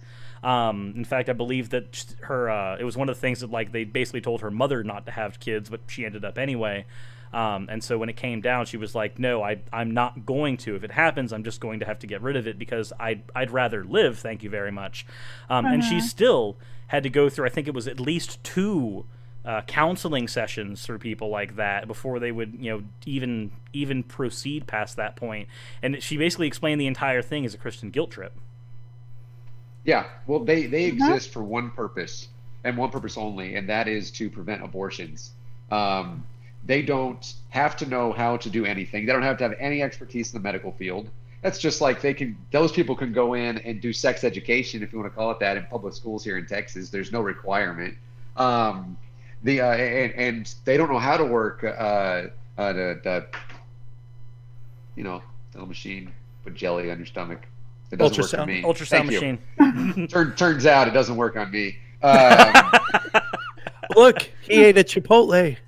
In fact, I believe that it was one of the things that like they basically told her mother not to have kids, but she ended up anyway. And so when it came down, she was like, "No, I'm not going to. If it happens, I'm just going to have to get rid of it because I'd rather live. Thank you very much." And she still had to go through. I think it was at least 2 counseling sessions through people like that before they would, even proceed past that point. And she basically explained the entire thing as a Christian guilt trip. Yeah, well, they exist for one purpose and one purpose only, and that is to prevent abortions. They don't have to know how to do anything. They don't have to have any expertise in the medical field. That's just like those people can go in and do sex education, if you want to call it that, in public schools here in Texas. There's no requirement. And they don't know how to work the machine, put jelly on your stomach. It doesn't work on me. Ultrasound machine. Turns out it doesn't work on me. Look, he ate a Chipotle.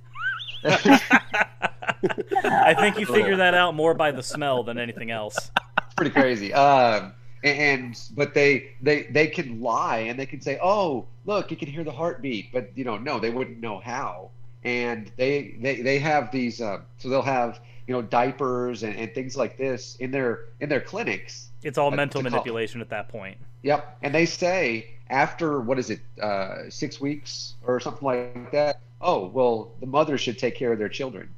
I think you figure that out more by the smell than anything else. It's pretty crazy. But they can lie and they can say, "Oh, look, you can hear the heartbeat," but no, they wouldn't know how. And they have these, so they'll have diapers and things like this in their clinics. It's all mental manipulation at that point. Yep, and they say after 6 weeks or something like that. Oh, well, the mother should take care of their children.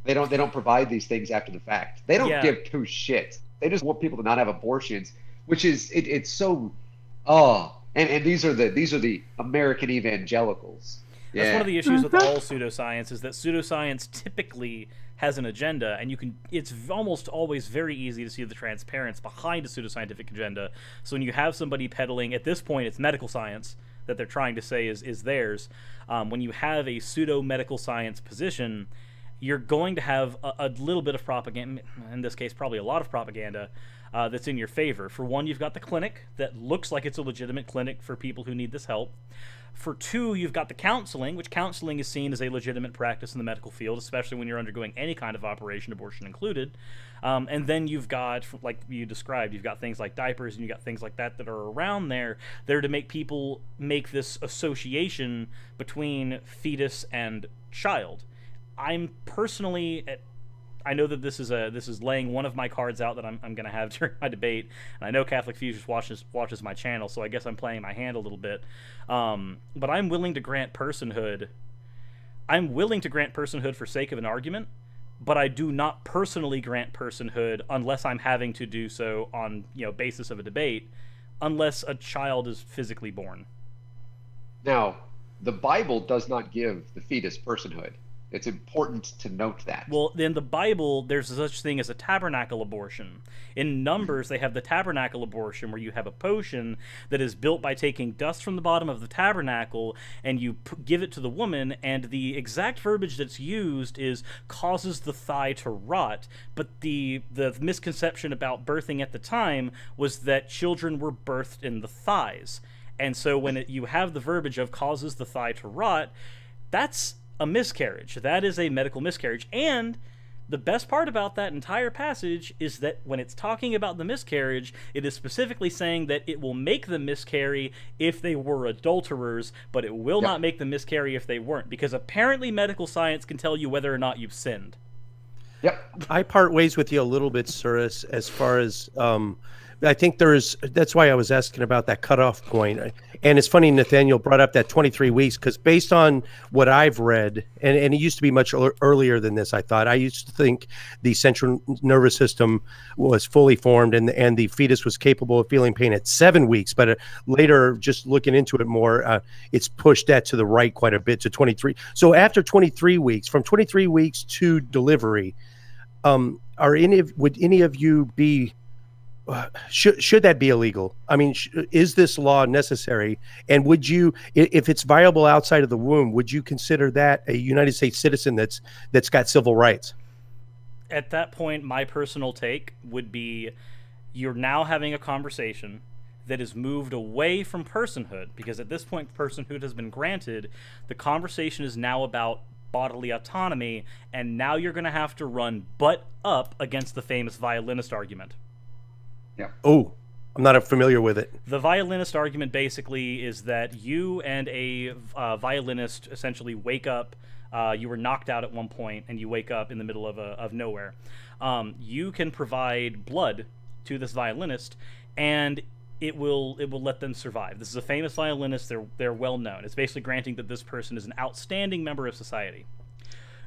They don't provide these things after the fact. They don't give 2 shits. They just want people to not have abortions, which is it's so. And these are the American evangelicals. Yeah. That's one of the issues with all pseudoscience is that pseudoscience typically has an agenda, and it's almost always very easy to see the transparency behind a pseudoscientific agenda. So when you have somebody peddling, at this point it's medical science that they're trying to say is theirs. When you have a pseudo-medical science position, you're going to have a little bit of propaganda, in this case probably a lot of propaganda, that's in your favor. For one, you've got the clinic that looks like it's a legitimate clinic for people who need this help. For 2, you've got the counseling, which counseling is seen as a legitimate practice in the medical field, especially when you're undergoing any kind of operation, abortion included. And then you've got, like you described, you've got things like diapers and you've got things like that that are around there. They're to make people make this association between fetus and child. I'm personally... I know that this is laying one of my cards out that I'm going to have during my debate, and I know Catholic Futurist watches my channel, so I guess I'm playing my hand a little bit. But I'm willing to grant personhood. I'm willing to grant personhood for sake of an argument, but I do not personally grant personhood unless I'm having to do so on basis of a debate, unless a child is physically born. Now, the Bible does not give the fetus personhood. It's important to note that. Well, in the Bible, there's such thing as a tabernacle abortion. In Numbers, they have the tabernacle abortion, where you have a potion that is built by taking dust from the bottom of the tabernacle, and you give it to the woman, and the exact verbiage that's used is causes the thigh to rot. But the misconception about birthing at the time was that children were birthed in the thighs. And so when you have the verbiage of causes the thigh to rot, that's a miscarriage. That is a medical miscarriage. And the best part about that entire passage is that when it's talking about the miscarriage, it is specifically saying that it will make them miscarry if they were adulterers, but it will not make them miscarry if they weren't, because apparently medical science can tell you whether or not you've sinned. Yep. I part ways with you a little bit, Cyrus, as far as I think that's why I was asking about that cutoff point. And it's funny Nathaniel brought up that 23 weeks, because based on what I've read, and it used to be much earlier than this, I thought. I used to think the central nervous system was fully formed and the fetus was capable of feeling pain at 7 weeks. But later, just looking into it more, it's pushed that to the right quite a bit to 23. So after 23 weeks, from 23 weeks to delivery, would any of you be should that be illegal? I mean, is this law necessary? And would you, if it's viable outside of the womb, would you consider that a United States citizen that's got civil rights? At that point, my personal take would be, you're now having a conversation that is moved away from personhood, because at this point personhood has been granted. The conversation is now about bodily autonomy, and now you're going to have to run butt up against the famous violinist argument. Yeah. Oh, I'm not familiar with it. The violinist argument basically is that you and a violinist essentially wake up. You were knocked out at one point, and you wake up in the middle of nowhere. You can provide blood to this violinist, and it will let them survive. This is a famous violinist. They're well known. It's basically granting that this person is an outstanding member of society.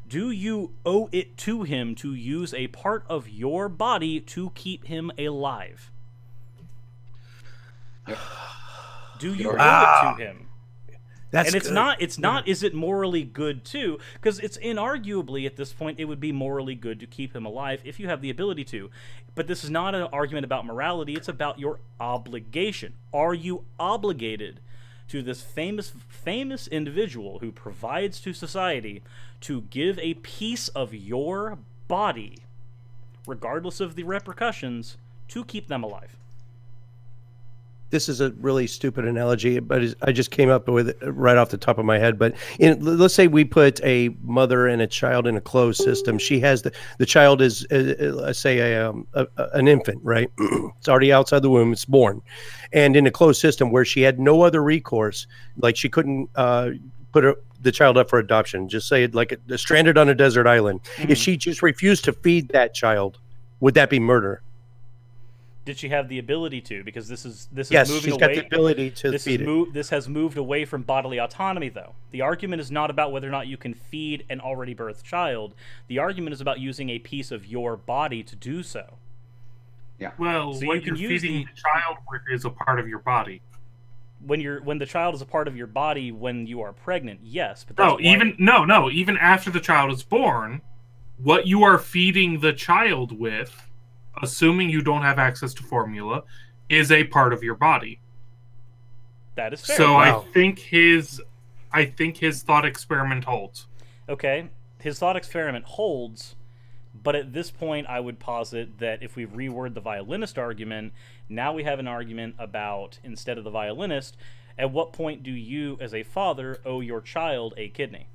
Do you owe it to him to use a part of your body to keep him alive? Yep. Do you owe it to him? That's and it's good. not, is it morally good too? Because it's inarguably, at this point, it would be morally good to keep him alive if you have the ability to. But this is not an argument about morality, it's about your obligation. Are you obligated to this famous individual who provides to society to give a piece of your body, regardless of the repercussions, to keep them alive? This is a really stupid analogy, but I just came up with it right off the top of my head. But let's say we put a mother and a child in a closed system. She has the child is, let's say, an infant, right? It's already outside the womb. It's born. And in a closed system where she had no other recourse, like she couldn't put the child up for adoption, just say like stranded on a desert island. Mm-hmm. If she just refused to feed that child, would that be murder? Did she have the ability to? Because this is yes, moving she's away. Got the ability to feed it. This has moved away from bodily autonomy, though. The argument is not about whether or not you can feed an already birthed child. The argument is about using a piece of your body to do so. Yeah. Well, so what you're feeding the child with is a part of your body. When the child is a part of your body when you are pregnant, yes. But that's even after the child is born, what you are feeding the child with, assuming you don't have access to formula, is a part of your body. That is fair. So wow. I think his thought experiment holds. Okay, his thought experiment holds, but at this point I would posit that if we reword the violinist argument, now we have an argument about, instead of the violinist, at what point do you as a father owe your child a kidney?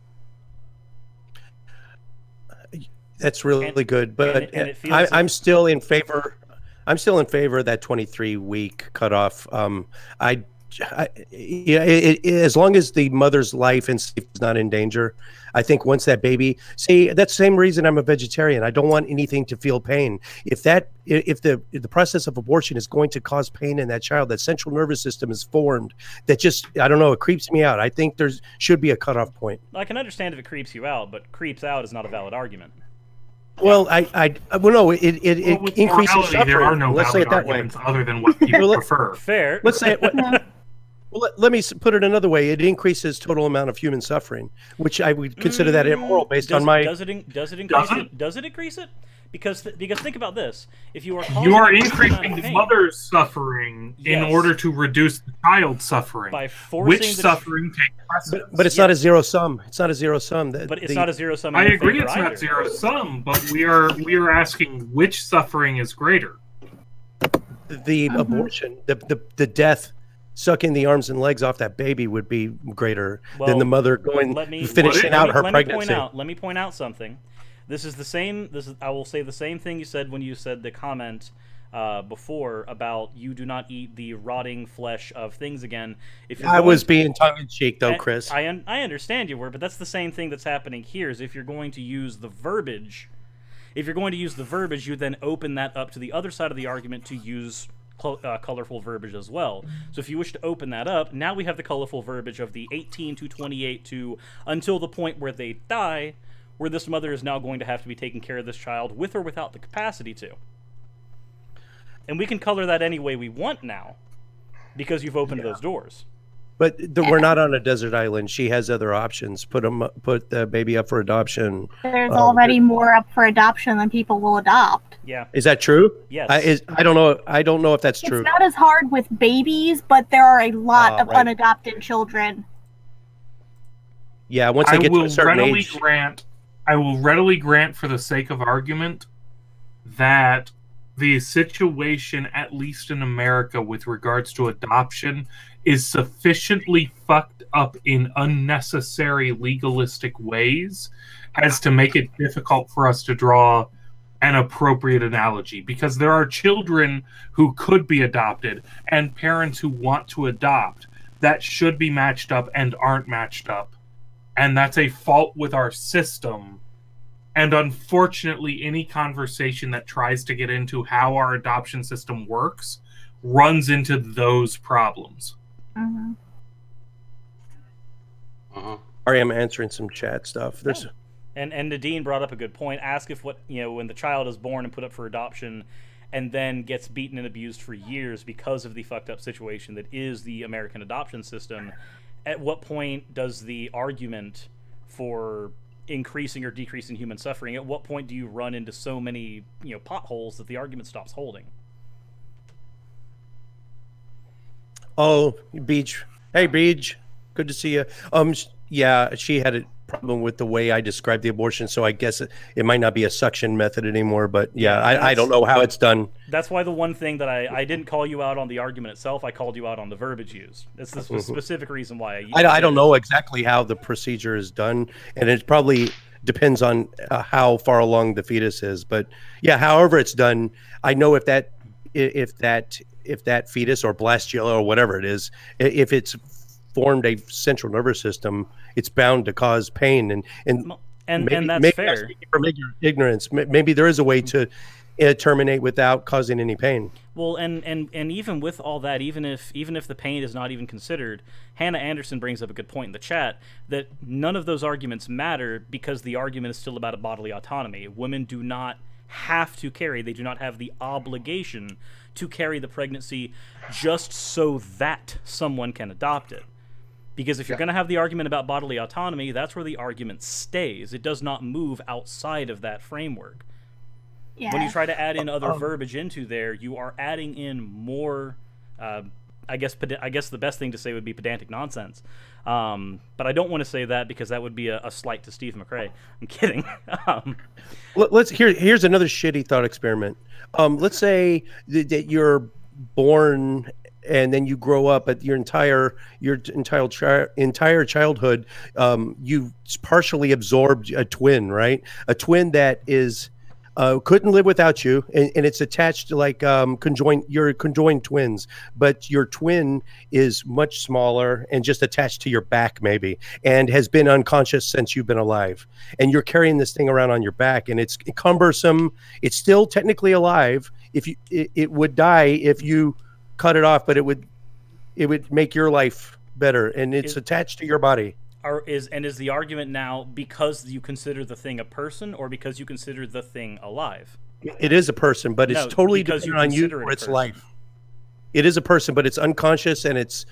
That's really good, but I'm still in favor. I'm still in favor of that 23-week cutoff. As long as the mother's life and safety is not in danger, I think once that baby, that's the same reason I'm a vegetarian. I don't want anything to feel pain. If the process of abortion is going to cause pain in that child, that central nervous system is formed. That just, I don't know, it creeps me out. I think there should be a cutoff point. I can understand if it creeps you out, but creeps out is not a valid argument. Well, no, it increases suffering. There are no Let's say valid it that way. arguments other than what people prefer. Fair. Let's say it. Well, let me put it another way. It increases total amount of human suffering, which I would consider that immoral based on my. Does it increase it? Does it increase it? Because think about this: if you are increasing the mother's suffering in order to reduce the child's suffering, by forcing which suffering takes precedence. But it's not a zero sum. It's not a zero sum. But it's not a zero sum. I agree, it's not zero sum. But we are asking which suffering is greater. The abortion, the death. Sucking the arms and legs off that baby would be greater than the mother finishing out her pregnancy. Let me point out something. This is the same. I will say the same thing you said when you said the comment before about you do not eat the rotting flesh of things again. I was being tongue-in-cheek, though, Chris. I understand you were, but that's the same thing that's happening here. Is if you're going to use the verbiage, you then open that up to the other side of the argument to use colorful verbiage as well. So if you wish to open that up, now we have the colorful verbiage of the 18 to 28 to until the point where they die, where this mother is now going to have to be taking care of this child with or without the capacity to. And we can color that any way we want now, because you've opened those doors. But we're not on a desert island. She has other options. Put the baby up for adoption. There's already more up for adoption than people will adopt. Yeah. Is that true? Yes. I don't know. I don't know if that's true. It's not as hard with babies, but there are a lot of unadopted children. Yeah, once they get to a certain age. I will readily grant, for the sake of argument, that the situation, at least in America, with regards to adoption, is sufficiently fucked up in unnecessary legalistic ways as to make it difficult for us to draw an appropriate analogy. Because there are children who could be adopted and parents who want to adopt that should be matched up and aren't matched up. And that's a fault with our system. And unfortunately, any conversation that tries to get into how our adoption system works runs into those problems. Sorry, I'm answering some chat stuff. There's and Nadine brought up a good point. Ask if when the child is born and put up for adoption and then gets beaten and abused for years because of the fucked up situation that is the American adoption system, at what point does the argument for increasing or decreasing human suffering, at what point do you run into so many potholes that the argument stops holding? Oh, Beach. Hey, Beach. Good to see you. Yeah, she had a problem with the way I described the abortion, so I guess it might not be a suction method anymore, but yeah, I don't know how it's done. That's why the one thing that I didn't call you out on the argument itself, I called you out on the verbiage used. It's the specific reason why I don't know exactly how the procedure is done, and it probably depends on how far along the fetus is, but yeah, however it's done, I know if that fetus or blastula or whatever it is, if it's formed a central nervous system, it's bound to cause pain, and that's fair. From ignorance, maybe there is a way to terminate without causing any pain. Well, and even with all that, even if the pain is not even considered, Hannah Anderson brings up a good point in the chat that none of those arguments matter because the argument is still about a bodily autonomy. Women do not have to carry; they do not have the obligation to carry the pregnancy just so that someone can adopt it. Because if you're going to have the argument about bodily autonomy, that's where the argument stays. It does not move outside of that framework. Yeah. When you try to add in other verbiage into there, you are adding in more, I guess the best thing to say would be pedantic nonsense. But I don't want to say that because that would be a slight to Steve McRae. I'm kidding. Here's another shitty thought experiment. Let's say that you're born and then you grow up, but your entire childhood, you partially absorbed a twin, right? A twin that is couldn't live without you, and it's attached to like you're conjoined twins, but your twin is much smaller and just attached to your back maybe, and has been unconscious since you've been alive, and you're carrying this thing around on your back, and it's cumbersome. It's still technically alive. It would die if you cut it off, but it would make your life better, and it's attached to your body. Is the argument now because you consider the thing a person, or because you consider the thing alive? It is a person, but it's totally dependent on you for its life. It is a person, but it's unconscious, and it's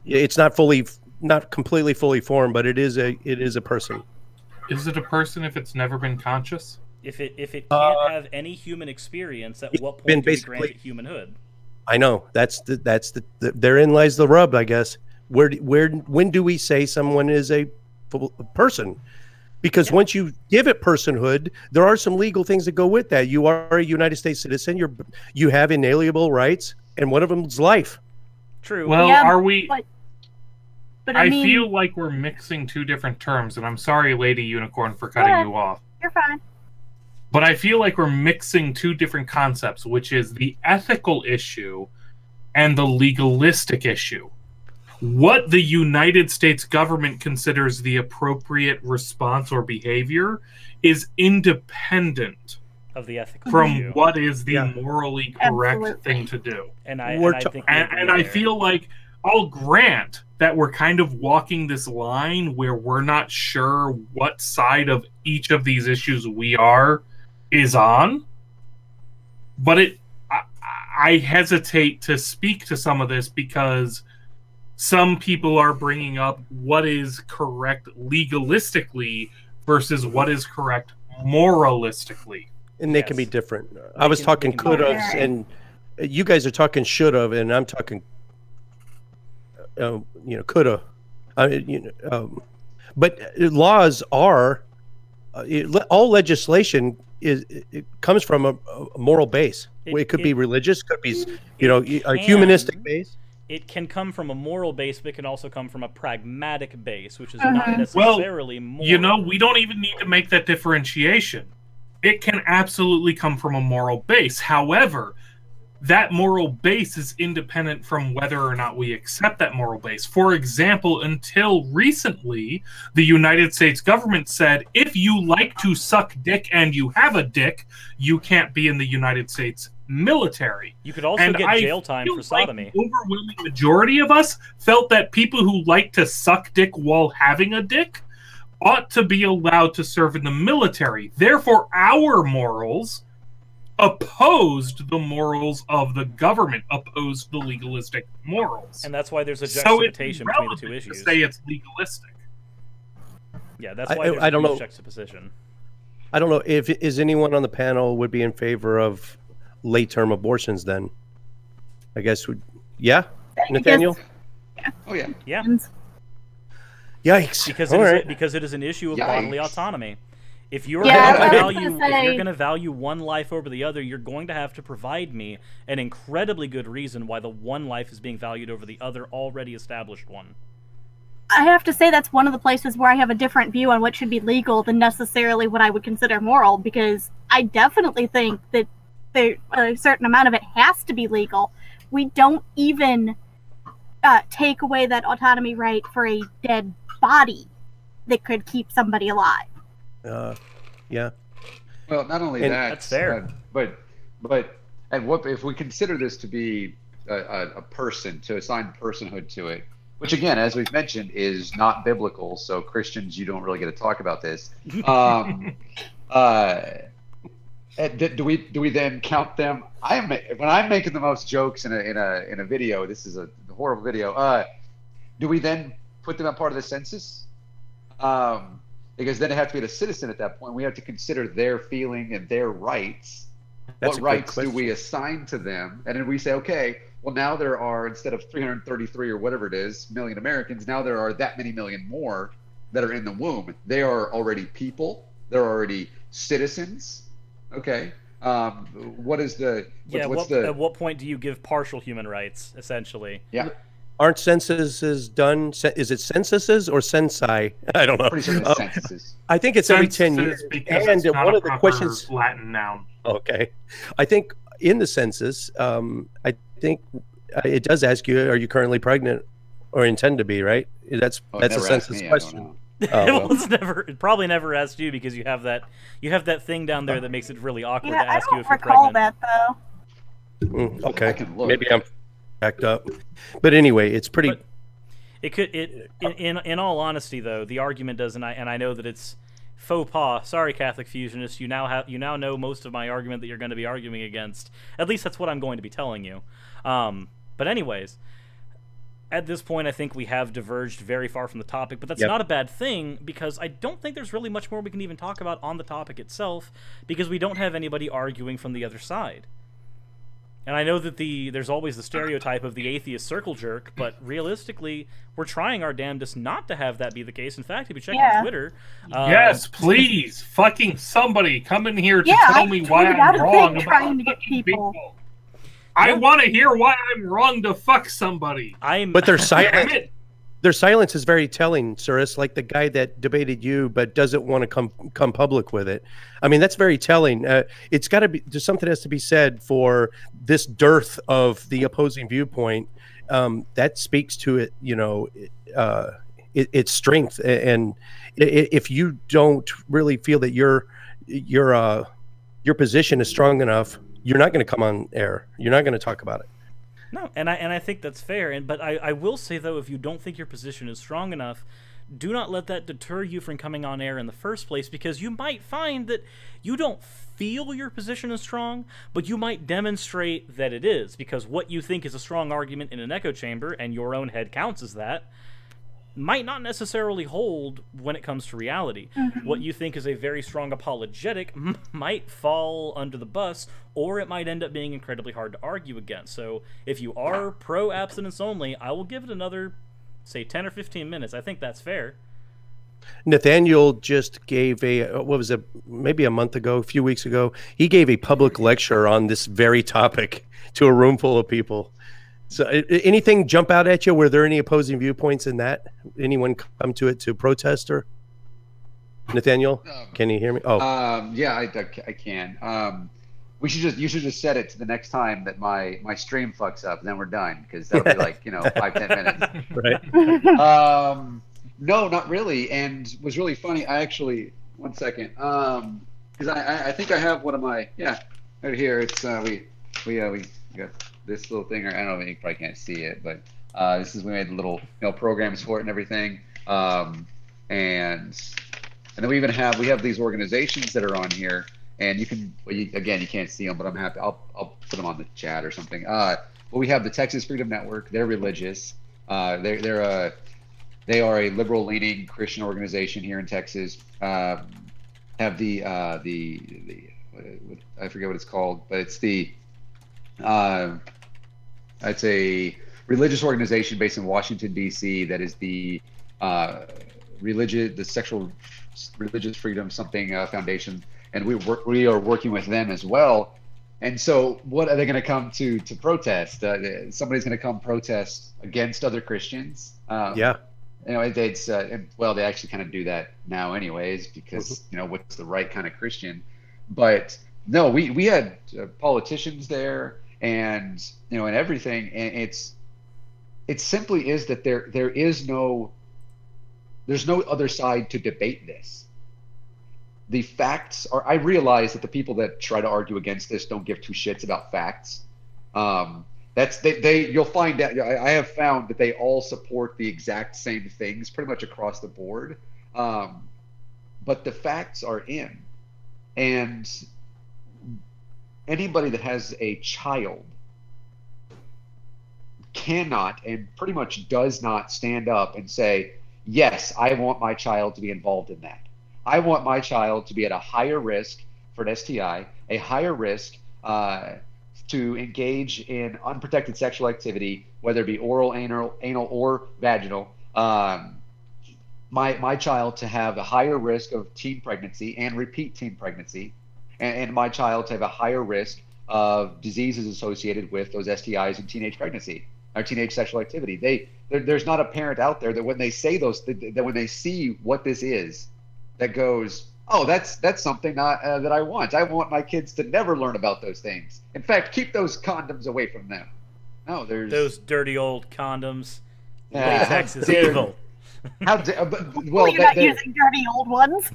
it's not completely fully formed, but it is a person. Is it a person if it's never been conscious? If it can't have any human experience, at what point do we grant it humanhood? I know that's therein lies the rub, I guess. When do we say someone is a person? Because once you give it personhood, there are some legal things that go with that. You are a United States citizen. You have inalienable rights, and one of them is life. True. Well, are we? But I feel like we're mixing two different terms, and I'm sorry, Lady Unicorn, for cutting you off. You're fine. But I feel like we're mixing two different concepts, which is the ethical issue and the legalistic issue. What the United States government considers the appropriate response or behavior is independent of the ethical from issue. what is the Yeah. morally correct Absolutely. thing to do. And I think And I feel like I'll grant that we're kind of walking this line where we're not sure what side of each of these issues we is on. But I hesitate to speak to some of this because some people are bringing up what is correct legalistically versus what is correct moralistically. And they can be different. I was talking could have's, and you guys are talking should have, and I'm talking, coulda. But laws are all legislation it comes from a moral base. It could be religious, could be a humanistic base. It can come from a moral base, but it can also come from a pragmatic base, which is not necessarily moral. We don't even need to make that differentiation. It can absolutely come from a moral base. However, that moral base is independent from whether or not we accept that moral base. For example, until recently, the United States government said, if you like to suck dick and you have a dick, you can't be in the United States military. You could also get jail time for sodomy. Like the overwhelming majority of us felt that people who like to suck dick while having a dick ought to be allowed to serve in the military. Therefore, our morals opposed the morals of the government, opposed the legalistic morals. And that's why there's a juxtaposition between the two issues. To say it's legalistic. Yeah, that's why there's a juxtaposition. I don't know if is anyone on the panel would be in favor of late-term abortions then. I guess Nathaniel? Oh yeah. Yeah. Yikes. Because it is an issue of bodily autonomy. If you're going to value one life over the other, you're going to have to provide me an incredibly good reason why the one life is being valued over the other already established one. I have to say that's one of the places where I have a different view on what should be legal than necessarily what I would consider moral, because I definitely think that a certain amount of it has to be legal. We don't even take away that autonomy right for a dead body that could keep somebody alive. Yeah. Well, not only that's fair, but what if we consider this to be a person, to assign personhood to it, which again, as we've mentioned, is not biblical. So Christians, you don't really get to talk about this. Do we then count them? When I'm making the most jokes in a video, this is a horrible video. Do we then put them as part of the census? Because then they have to be a citizen at that point. We have to consider their feeling and their rights. What rights do we assign to them? And then we say, okay, well, now there are, instead of 333 or whatever it is, million Americans, now there are that many million more that are in the womb. They are already people. They're already citizens. Okay. What is the... At what point do you give partial human rights, essentially? Yeah. Aren't censuses done? Is it censuses or censi? I don't know. Pretty sure it's censuses. I think it's every 10 years. And one of the questions, Latin noun. Okay, I think in the census, I think it does ask you, "Are you currently pregnant or intend to be?" Right? That's a census question. It probably never asked you because you have that thing down there that makes it really awkward to ask you if you're pregnant. I don't recall that though. Okay, maybe I'm backed up, but anyway, it's pretty. In all honesty, though, the argument doesn't. And I know that it's faux pas. Sorry, Catholic fusionists. You now know most of my argument that you're going to be arguing against. At least that's what I'm going to be telling you. But anyways, at this point, I think we have diverged very far from the topic. But that's not a bad thing, because I don't think there's really much more we can even talk about on the topic itself, because we don't have anybody arguing from the other side. And I know that there's always the stereotype of the atheist circle jerk, but realistically, we're trying our damnedest not to have that be the case. In fact, if you check on Twitter... yes, please, fucking somebody come in here to tell me why I'm wrong about trying to get people. I want to hear why I'm wrong to fuck somebody. But they're silent. Their silence is very telling, Cyrus, like the guy that debated you but doesn't want to come public with it. I mean, that's very telling. It's got to be, there's something that has to be said for this dearth of the opposing viewpoint. That speaks to it, its strength. And if you don't really feel that you're your position is strong enough, you're not going to come on air. You're not going to talk about it. No, and I think that's fair. But I will say, though, if you don't think your position is strong enough, do not let that deter you from coming on air in the first place, because you might find that you don't feel your position is strong, but you might demonstrate that it is, because what you think is a strong argument in an echo chamber, and your own head counts as that, might not necessarily hold when it comes to reality. What you think is a very strong apologetic might fall under the bus, or it might end up being incredibly hard to argue against. So if you are pro-abstinence only, I will give it another, say, 10 or 15 minutes. I think that's fair. Nathaniel just gave maybe a month ago, a few weeks ago, he gave a public lecture on this very topic to a room full of people. So anything jump out at you? Were there any opposing viewpoints in that? Anyone come to it to protest? Or Nathaniel, can you hear me? Yeah, I can. You should just set it to the next time that my stream fucks up, and then we're done, because that'll be like 5-10 minutes. Right. No, not really. And it was really funny. I actually, one second, because I think I have one of my right here. It's we got this little thing. I don't know, you probably can't see it, but this is, we made little programs for it and everything. And then we have these organizations that are on here, and you can, again, you can't see them, but I'm happy. I'll put them on the chat or something. But we have the Texas Freedom Network. They're religious. They are a liberal-leaning Christian organization here in Texas. Have the I forget what it's called, but it's it's a religious organization based in Washington, D.C. that is the Sexual Religious Freedom Foundation, and we are working with them as well. And so, what are they going to come to protest? Somebody's going to come protest against other Christians. It's well, they actually kind of do that now, anyways, because what's the right kind of Christian? But no, we had politicians there, and and everything, and it simply is that there's no other side to debate this. The facts are, I realize that the people that try to argue against this don't give two shits about facts. You'll find out. I have found that they all support the exact same things pretty much across the board. But the facts are in, and anybody that has a child cannot and pretty much does not stand up and say, yes, I want my child to be involved in that. I want my child to be at a higher risk for an STI, a higher risk to engage in unprotected sexual activity, whether it be oral, anal, or vaginal. My child to have a higher risk of teen pregnancy and repeat teen pregnancy, and my child to have a higher risk of diseases associated with those STIs and teenage pregnancy or teenage sexual activity. There's not a parent out there that when they say that when they see what this is, that goes, oh, that's something that I want. I want my kids to never learn about those things. In fact, keep those condoms away from them. No, there's those dirty old condoms. Latex is evil. How well, you're not using dirty old ones.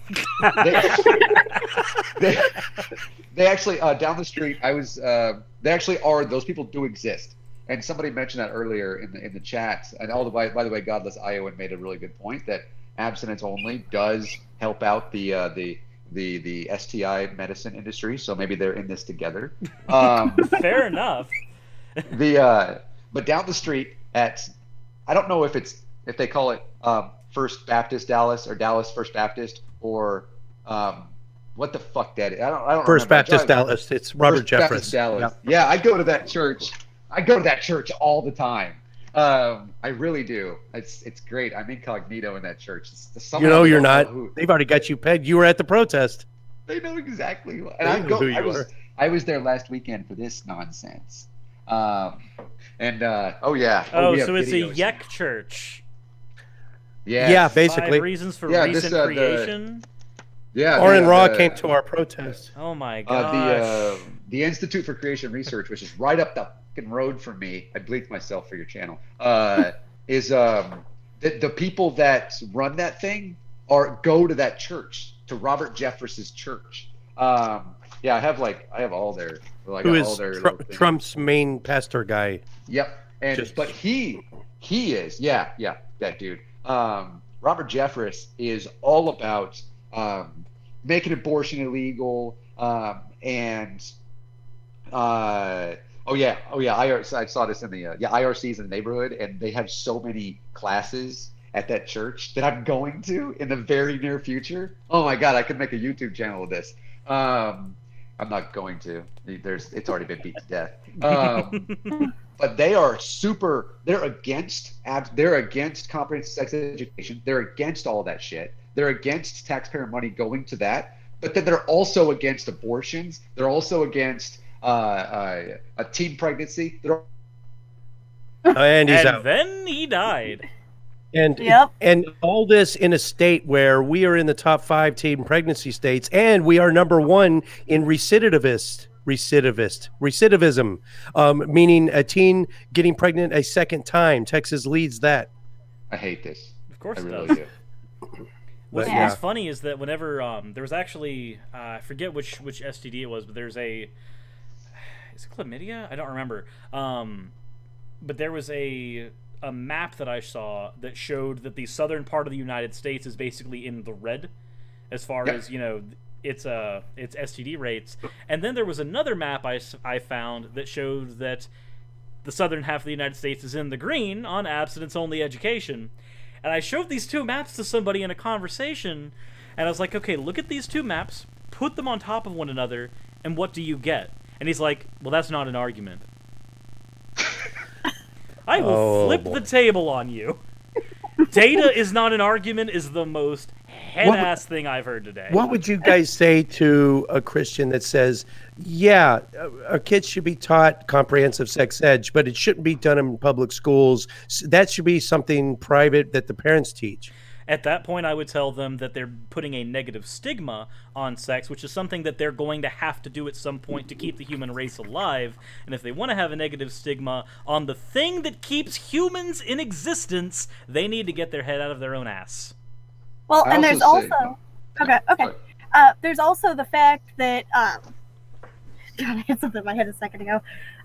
They actually down the street. They actually are. Those people do exist. And somebody mentioned that earlier in the chat. And by the way, Godless Iowan made a really good point that abstinence only does help out the STI medicine industry. So maybe they're in this together. Fair enough. But down the street at, I don't know if they call it First Baptist Dallas or Dallas First Baptist or what the fuck that is. I don't First remember. Baptist Dallas. It's Robert Jeffress. Baptist Dallas. Yeah, I go to that church. I go to that church all the time. I really do. It's great. I'm incognito in that church. You're not. They've already got you pegged. You were at the protest. They know exactly. And I was there last weekend for this nonsense. So it's a Yek church. Yeah, basically. 5 reasons for recent creation. Oren Raw came to our protest. Oh my gosh. The Institute for Creation Research, which is right up the fucking road from me. I bleeped myself for your channel. Is the people that run that thing go to that church, to Robert Jeffress's church. Yeah, I have all their Who is Trump's main pastor guy? Yep, and but he is that dude. Robert Jeffress is all about making abortion illegal, and I saw this in the IRCs in the neighborhood, and they have so many classes at that church that I'm going to in the very near future. Oh my God, I could make a YouTube channel with this. I'm not going to. It's already been beat to death. But they're against comprehensive sex education. They're against all of that shit. They're against taxpayer money going to that. But then they're also against abortions. They're also against a teen pregnancy. And then he died. And all this in a state where we are in the top 5 teen pregnancy states, and we are #1 in recidivism, meaning a teen getting pregnant a second time. Texas leads that. I hate this. Of course, I it really does. do. What's funny is that whenever there was actually I forget which STD it was, but there's is it chlamydia? I don't remember. But there was a map that I saw that showed that the southern part of the United States is basically in the red as far as, you know, its STD rates. And then there was another map I found that showed that the southern half of the United States is in the green on abstinence-only education. And I showed these two maps to somebody in a conversation, and I was like, okay, look at these two maps, put them on top of one another, and what do you get? And he's like, well, that's not an argument. I will flip the table on you. Data is not an argument is the most head-ass thing I've heard today. What would you guys say to a Christian that says, yeah, our kids should be taught comprehensive sex ed, but it shouldn't be done in public schools. That should be something private that the parents teach? At that point, I would tell them that they're putting a negative stigma on sex, which is something that they're going to have to do at some point to keep the human race alive. And if they want to have a negative stigma on the thing that keeps humans in existence, they need to get their head out of their own ass. Well, and there's also... Okay. There's also the fact that... God, I had something in my head a second ago.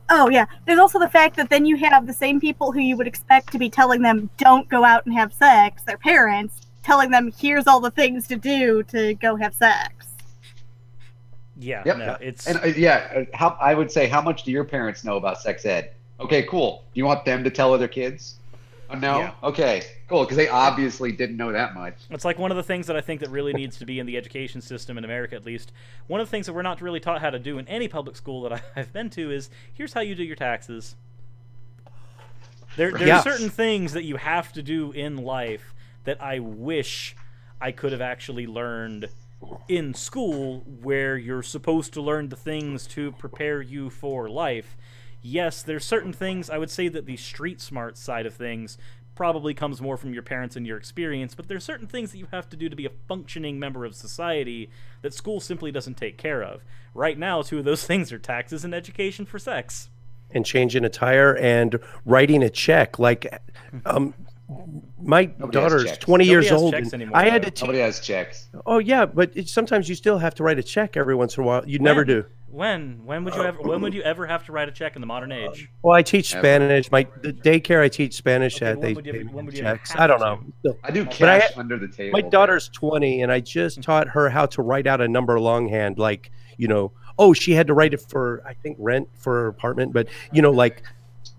Oh, yeah. There's also the fact that then you have the same people who you would expect to be telling them don't go out and have sex, their parents, telling them here's all the things to do to go have sex. Yeah, yep. No, it's... And I would say, how much do your parents know about sex ed? Okay, cool. Do you want them to tell other kids? Oh, no? Yeah. Okay, cool, because they obviously didn't know that much. It's like one of the things that I think that really needs to be in the education system in America, at least. One of the things that we're not really taught how to do in any public school that I've been to is, here's how you do your taxes. There are certain things that you have to do in life that I wish I could have actually learned in school, where you're supposed to learn the things to prepare you for life. Yes, there's certain things, I would say that the street smart side of things probably comes more from your parents and your experience, but there's certain things that you have to do to be a functioning member of society that school simply doesn't take care of. Right now, 2 of those things are taxes and education for sex. And changing a tire and writing a check. Like, my daughter's 20 years old. Anymore, I had to Nobody has checks. Oh, yeah, but sometimes you still have to write a check every once in a while. You never do. When would you ever have to write a check in the modern age? Well, I teach Spanish. The daycare I teach Spanish at, they pay me checks. I don't know. I do cash under the table. My daughter's 20, and I just taught her how to write out a number longhand. Like, you know, she had to write it for, I think, rent for her apartment. But, you know, like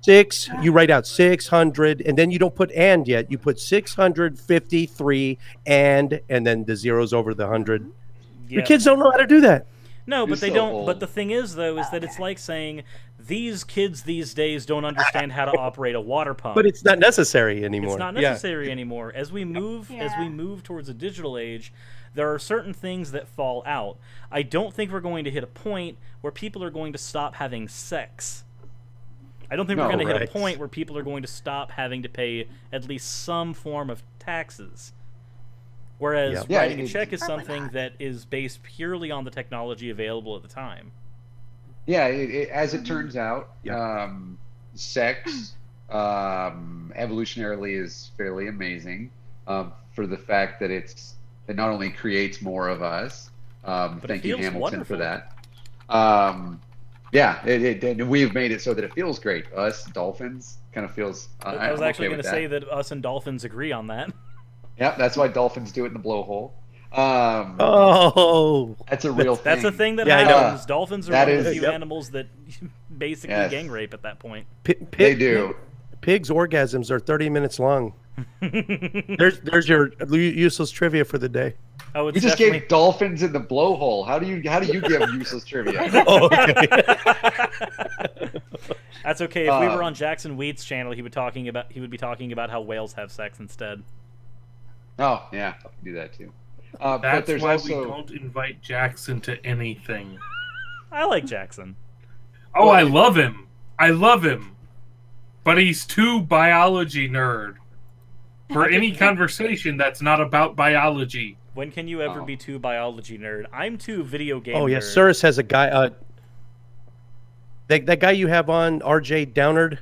6, you write out 600, and then you don't put and yet. You put 653 and then the zeros over the 100. Yeah. The kids don't know how to do that. No, but they don't. Old. But the thing is, though, is that it's like saying these kids these days don't understand how to operate a water pump. But it's not necessary anymore. It's not necessary anymore. As we move towards a digital age, there are certain things that fall out. I don't think we're going to hit a point where people are going to stop having sex. I don't think we're going to hit a point where people are going to stop having to pay at least some form of taxes. Whereas writing a check is something that is based purely on the technology available at the time. Yeah, as it turns out, sex evolutionarily is fairly amazing for the fact that it not only creates more of us, Thank you, Hamilton, wonderful. for that. Yeah, and we've made it so that it feels great. Us Dolphins kind of feels. I was actually going to say that. that us and Dolphins agree on that. Yeah, that's why Dolphins do it in the blowhole. Oh, that's a real thing. That's a thing that Yeah, happens. Dolphins are That one of the is- few animals that basically Yes. gang rape at that point. They do. Pigs' orgasms are 30 minutes long. There's your useless trivia for the day. Oh, it's We just definitely... gave dolphins in the blowhole. How do you give useless trivia? Oh, okay. That's okay. If we were on Jackson Wheat's channel, he would be talking about how whales have sex instead. Oh yeah, I can do that too. But That's there's why also we don't invite Jackson to anything. I like Jackson. Oh, I love him. I love him. But he's too biology nerd for any conversation that's not about biology. When can you ever be too biology nerd? I'm too video game Oh yeah, nerd. Cirrus has a guy. That guy you have on, RJ Downard.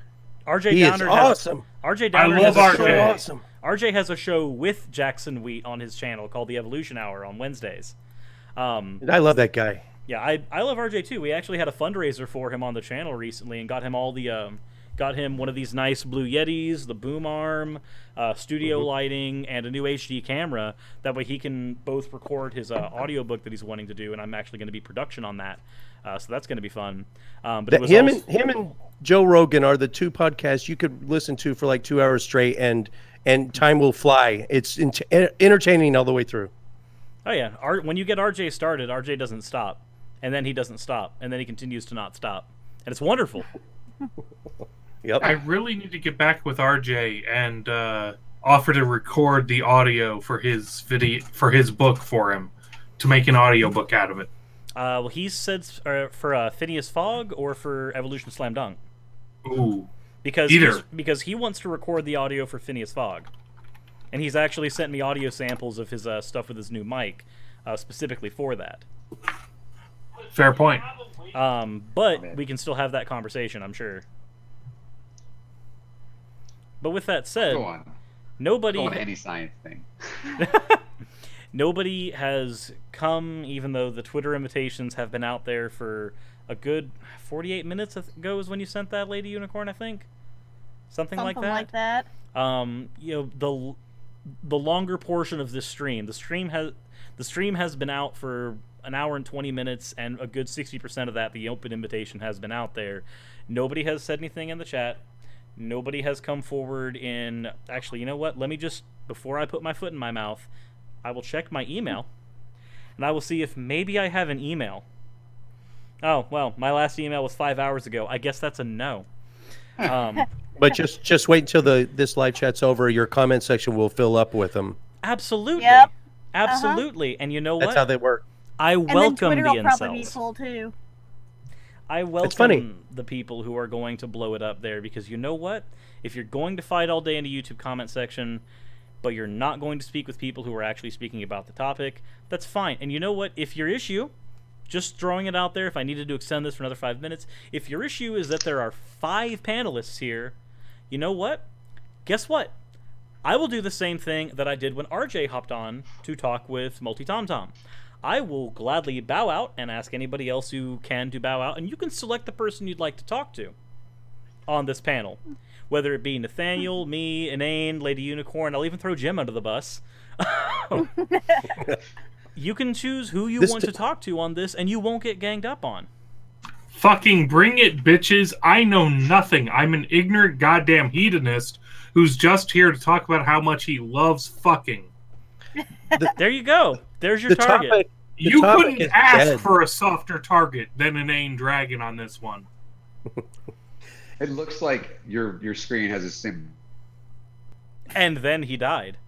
RJ He Downer is awesome. RJ I Downer love has a RJ. show. Awesome. RJ has a show with Jackson Wheat on his channel called The Evolution Hour on Wednesdays. I love that guy. Yeah, I love RJ too. We actually had a fundraiser for him on the channel recently and got him all the got him one of these nice Blue Yetis, the boom arm, studio lighting, and a new HD camera. That way he can both record his audiobook that he's wanting to do, and I'm actually going to be production on that. So that's going to be fun. But it was Him also... and Joe Rogan are the two podcasts you could listen to for like 2 hours straight, and time will fly. It's entertaining all the way through. Oh yeah, when you get RJ started, RJ doesn't stop, and then he doesn't stop, and then he continues to not stop, and it's wonderful. Yep. I really need to get back with RJ and offer to record the audio for his book for him to make an audiobook out of it. Well, he said for Phineas Fogg or for Evolution Slam Dunk. Ooh, Because either. because he wants to record the audio for Phineas Fogg, and he's actually sent me audio samples of his stuff with his new mic, specifically for that. Fair point. But we can still have that conversation, I'm sure. But with that said, go on. nobody Go on any science thing. nobody has come, even though the Twitter invitations have been out there for a good 48 minutes ago is when you sent that, Lady Unicorn, I think. Something like that. You know, the longer portion of this stream, the stream has been out for an hour and 20 minutes, and a good 60% of that, the open invitation, has been out there. Nobody has said anything in the chat. Nobody has come forward in... Actually, you know what? Let me just... Before I put my foot in my mouth, I will check my email, and I will see if maybe I have an email. Oh, well, my last email was 5 hours ago. I guess that's a no. But just wait until this live chat's over. Your comment section will fill up with them. Absolutely. Yep. Absolutely. And you know what? That's how they work. I And then welcome Twitter the will probably be incels. full too. I It's funny. welcome the people who are going to blow it up there, because you know what? If you're going to fight all day in the YouTube comment section, but you're not going to speak with people who are actually speaking about the topic, that's fine. And you know what? If your issue, just throwing it out there, if I needed to extend this for another 5 minutes, if your issue is that there are 5 panelists here, you know what? Guess what? I will do the same thing that I did when RJ hopped on to talk with Multi Tom Tom. I will gladly bow out and ask anybody else who can to bow out, and you can select the person you'd like to talk to on this panel. Whether it be Nathaniel, me, Inane, Lady Unicorn, I'll even throw Jim under the bus. You can choose who you want to talk to on this, and you won't get ganged up on. Fucking bring it, bitches. I know nothing. I'm an ignorant goddamn hedonist who's just here to talk about how much he loves fucking. There you go. There's your target. You couldn't ask for a softer target than an Ain Dragon on this one. It looks like your screen has a sim. And then he died.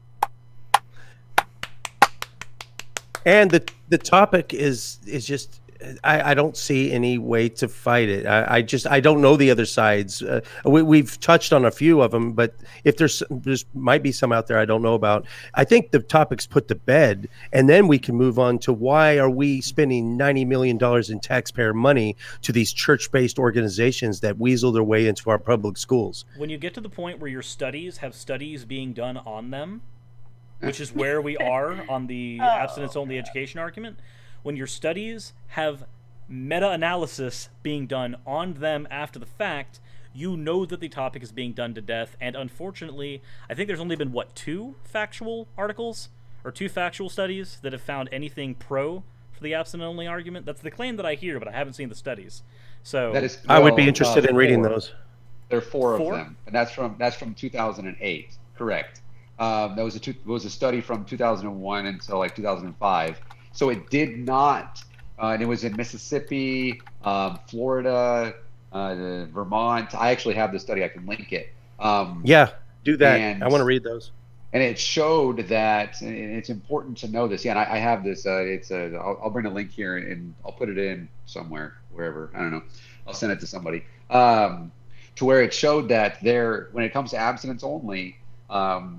And the topic is just I don't see any way to fight it. I don't know the other sides. We've touched on a few of them, but if there's might be some out there I don't know about. I think the topic's put to bed, and then we can move on to why are we spending $90 million in taxpayer money to these church-based organizations that weasel their way into our public schools. When you get to the point where your studies have studies being done on them, which is where we are on the abstinence-only education argument, when your studies have meta-analysis being done on them after the fact, you know that the topic is being done to death. And unfortunately, I think there's only been, what, 2 factual articles? Or 2 factual studies that have found anything pro for the abstinent-only argument? That's the claim that I hear, but I haven't seen the studies. So that is, I would be interested in reading 4. those. There are 4 4? of them, and that's from 2008. Correct. That was a study from 2001 until like 2005. So it did not, and it was in Mississippi, Florida, Vermont. I actually have the study. I can link it. Yeah, do that. I want to read those. And it showed that, and it's important to know this. Yeah, and I have this. I'll bring a link here and I'll put it in somewhere, wherever. I don't know. I'll send it to somebody. To where it showed that when it comes to abstinence only, that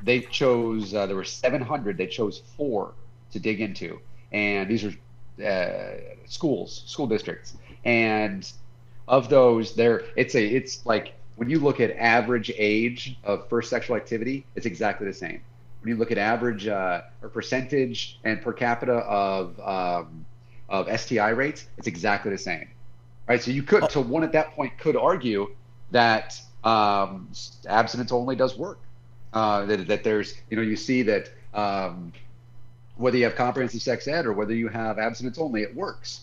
they chose. There were 700. They chose 4 to dig into, and these are school districts. And of those, it's like, when you look at average age of first sexual activity, it's exactly the same. When you look at average or percentage and per capita of STI rates, it's exactly the same, right? So you could, so one at that point could argue that abstinence only does work. That there's, you see that whether you have comprehensive sex ed or whether you have abstinence only, it works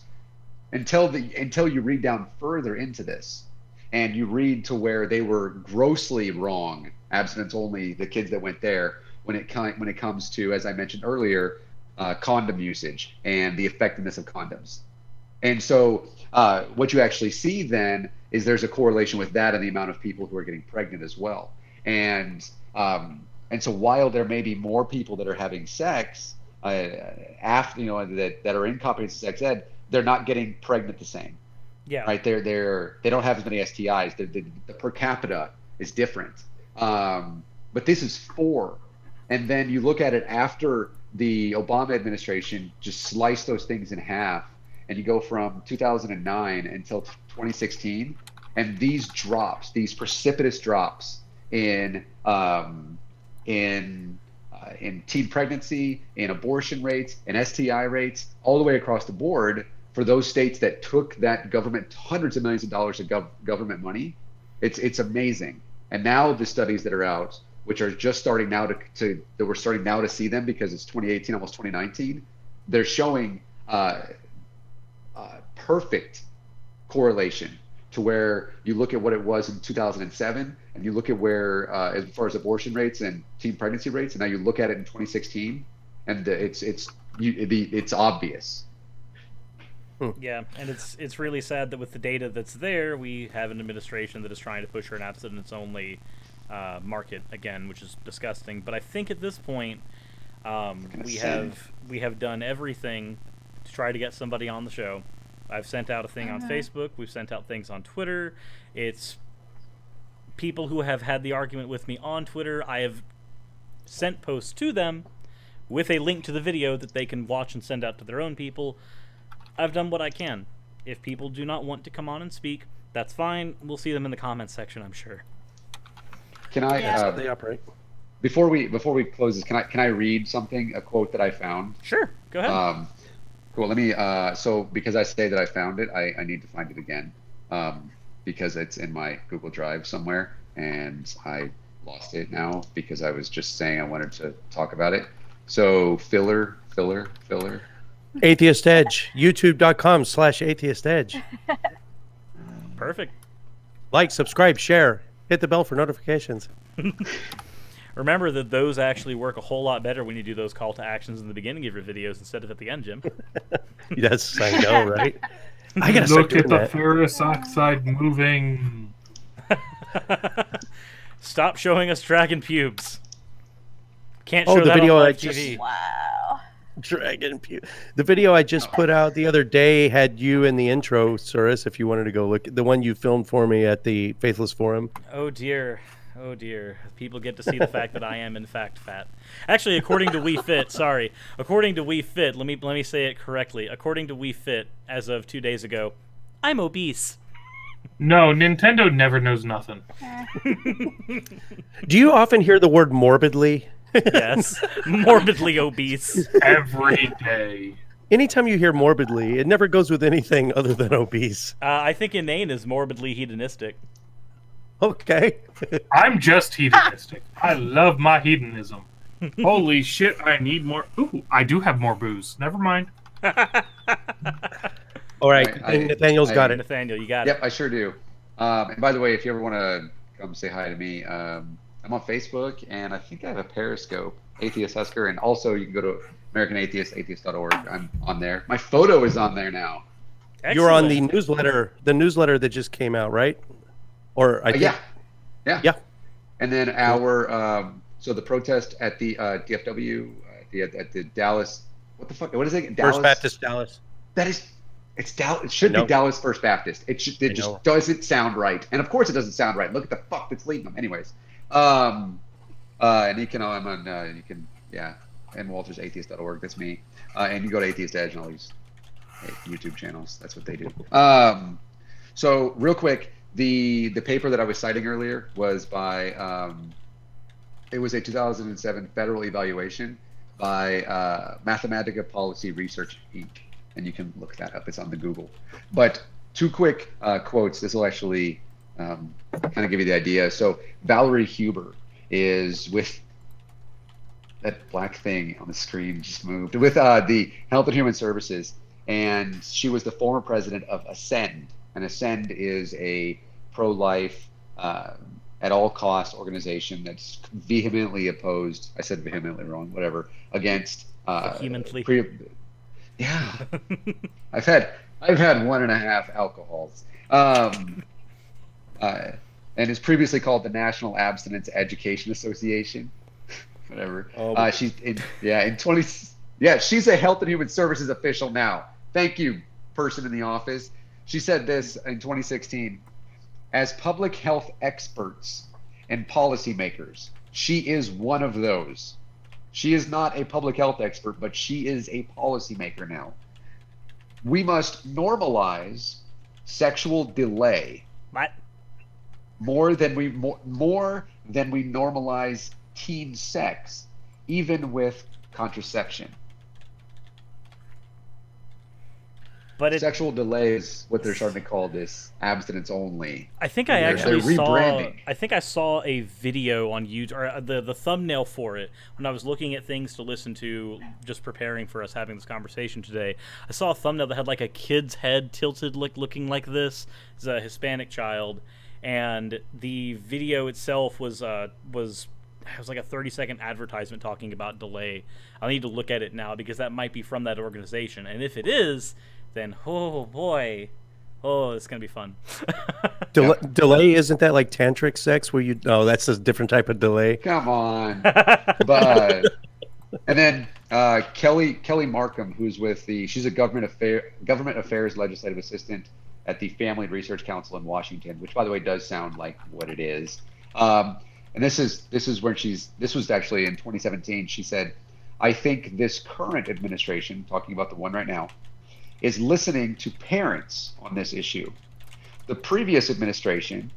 until you read down further into this. And you read to where they were grossly wrong, abstinence only, the kids that went there, when it comes to, as I mentioned earlier, condom usage and the effectiveness of condoms. And so what you actually see then is there's a correlation with that and the amount of people who are getting pregnant as well. And so while there may be more people that are having sex after, that are in comprehensive sex ed, they're not getting pregnant the same. Yeah. Right. They don't have as many STIs. The per capita is different. But this is 4. And then you look at it after the Obama administration just sliced those things in half, and you go from 2009 until 2016, and these precipitous drops in teen pregnancy, in abortion rates, in STI rates, all the way across the board. For those states that took that government, hundreds of millions of dollars of government money, it's amazing. And now the studies that are out, which are just starting now that we're starting now to see them because it's 2018, almost 2019, they're showing perfect correlation to where you look at what it was in 2007, and you look at where, as far as abortion rates and teen pregnancy rates, and now you look at it in 2016, and it's obvious. Yeah, and it's really sad that with the data that's there, we have an administration that is trying to push for an abstinence-only market again, which is disgusting. But I think at this point, we have done everything to try to get somebody on the show. I've sent out a thing on Facebook. We've sent out things on Twitter. It's people who have had the argument with me on Twitter. I have sent posts to them with a link to the video that they can watch and send out to their own people. I've done what I can. If people do not want to come on and speak, that's fine. We'll see them in the comments section, I'm sure. Can I? That's how they operate. Before we close this, can I read something? A quote that I found. Sure. Go ahead. Cool. Let me. So because I say that I found it, I need to find it again, because it's in my Google Drive somewhere, and I lost it now because I was just saying I wanted to talk about it. So filler. Atheist Edge, youtube.com/Atheist Edge. Perfect. Like, subscribe, share, hit the bell for notifications. Remember that those actually work a whole lot better when you do those call to actions in the beginning of your videos instead of at the end, Jim. Yes, I know, right? I gotta look at the that. ferrous oxide moving. Stop showing us dragon pubes. Can't Oh, show the that video on I live just- TV. Wow. Dragon Pew. The video I just put out the other day had you in the intro, Surus, if you wanted to go look. The one you filmed for me at the Faithless Forum. Oh dear. Oh dear. People get to see the fact that I am in fact fat. Actually, according to according to WeFit, let me say it correctly. According to WeFit, as of 2 days ago, I'm obese. No, Nintendo never knows nothing. Do you often hear the word morbidly? Yes, morbidly obese. Every day. Anytime you hear morbidly, it never goes with anything other than obese. I think inane is morbidly hedonistic. Okay. I'm just hedonistic. I love my hedonism. Holy shit, I need more. Ooh, I do have more booze. Never mind. All right, Nathaniel's got it. Nathaniel, you got it. Yep, I sure do. And by the way, if you ever want to come say hi to me, I'm on Facebook, and I think I have a Periscope, Atheist Husker, and also you can go to American Atheist, atheist.org. I'm on there. My photo is on there now. Excellent. You're on the newsletter that just came out, right? Or I think, yeah. And then our so the protest at the DFW at the Dallas, what the fuck? What is it? Dallas First Baptist Dallas. It's Dallas. It should be Dallas First Baptist. It just doesn't sound right. And of course it doesn't sound right. Look at the fuck that's leading them. Anyways, and you can I'm on and Walter's atheist.org. That's me. And you go to Atheist Edge and all these YouTube channels. That's what they do. So real quick, the paper that I was citing earlier was by it was a 2007 federal evaluation by Mathematica Policy Research Inc. And you can look that up. It's on the Google. But two quick quotes. This will actually kind of give you the idea. So Valerie Huber is with that black thing on the screen just moved with the Health and Human Services, and she was the former president of Ascend. And Ascend is a pro-life, at all cost organization that's vehemently opposed. I said vehemently wrong. Whatever. Against vehemently. Yeah, I've had 1.5 alcohols, and is previously called the National Abstinence Education Association. Whatever. Oh, she's in 20. Yeah, she's a Health and Human Services official now. Thank you, person in the office. She said this in 2016. As public health experts and policymakers, she is one of those. She is not a public health expert, but she is a policymaker now. We must normalize sexual delay. What? More than we normalize teen sex, even with contraception. But sexual delay is what they're starting to call this abstinence only. I think I actually saw. I think I saw a video on YouTube, or the thumbnail for it when I was looking at things to listen to, just preparing for us having this conversation today. I saw a thumbnail that had like a kid's head tilted, looking like this. It's a Hispanic child, and the video itself was like a 30-second advertisement talking about delay. I'll need to look at it now because that might be from that organization, and if it is, then oh boy, it's gonna be fun. Delay, isn't that like tantric sex where you? No, that's a different type of delay. Come on, but and then Kelly Markham, who's with she's a government affairs legislative assistant at the Family Research Council in Washington, which by the way does sound like what it is. And this is where this was actually in 2017. She said, "I think this current administration, talking about the one right now, is listening to parents on this issue. The previous administration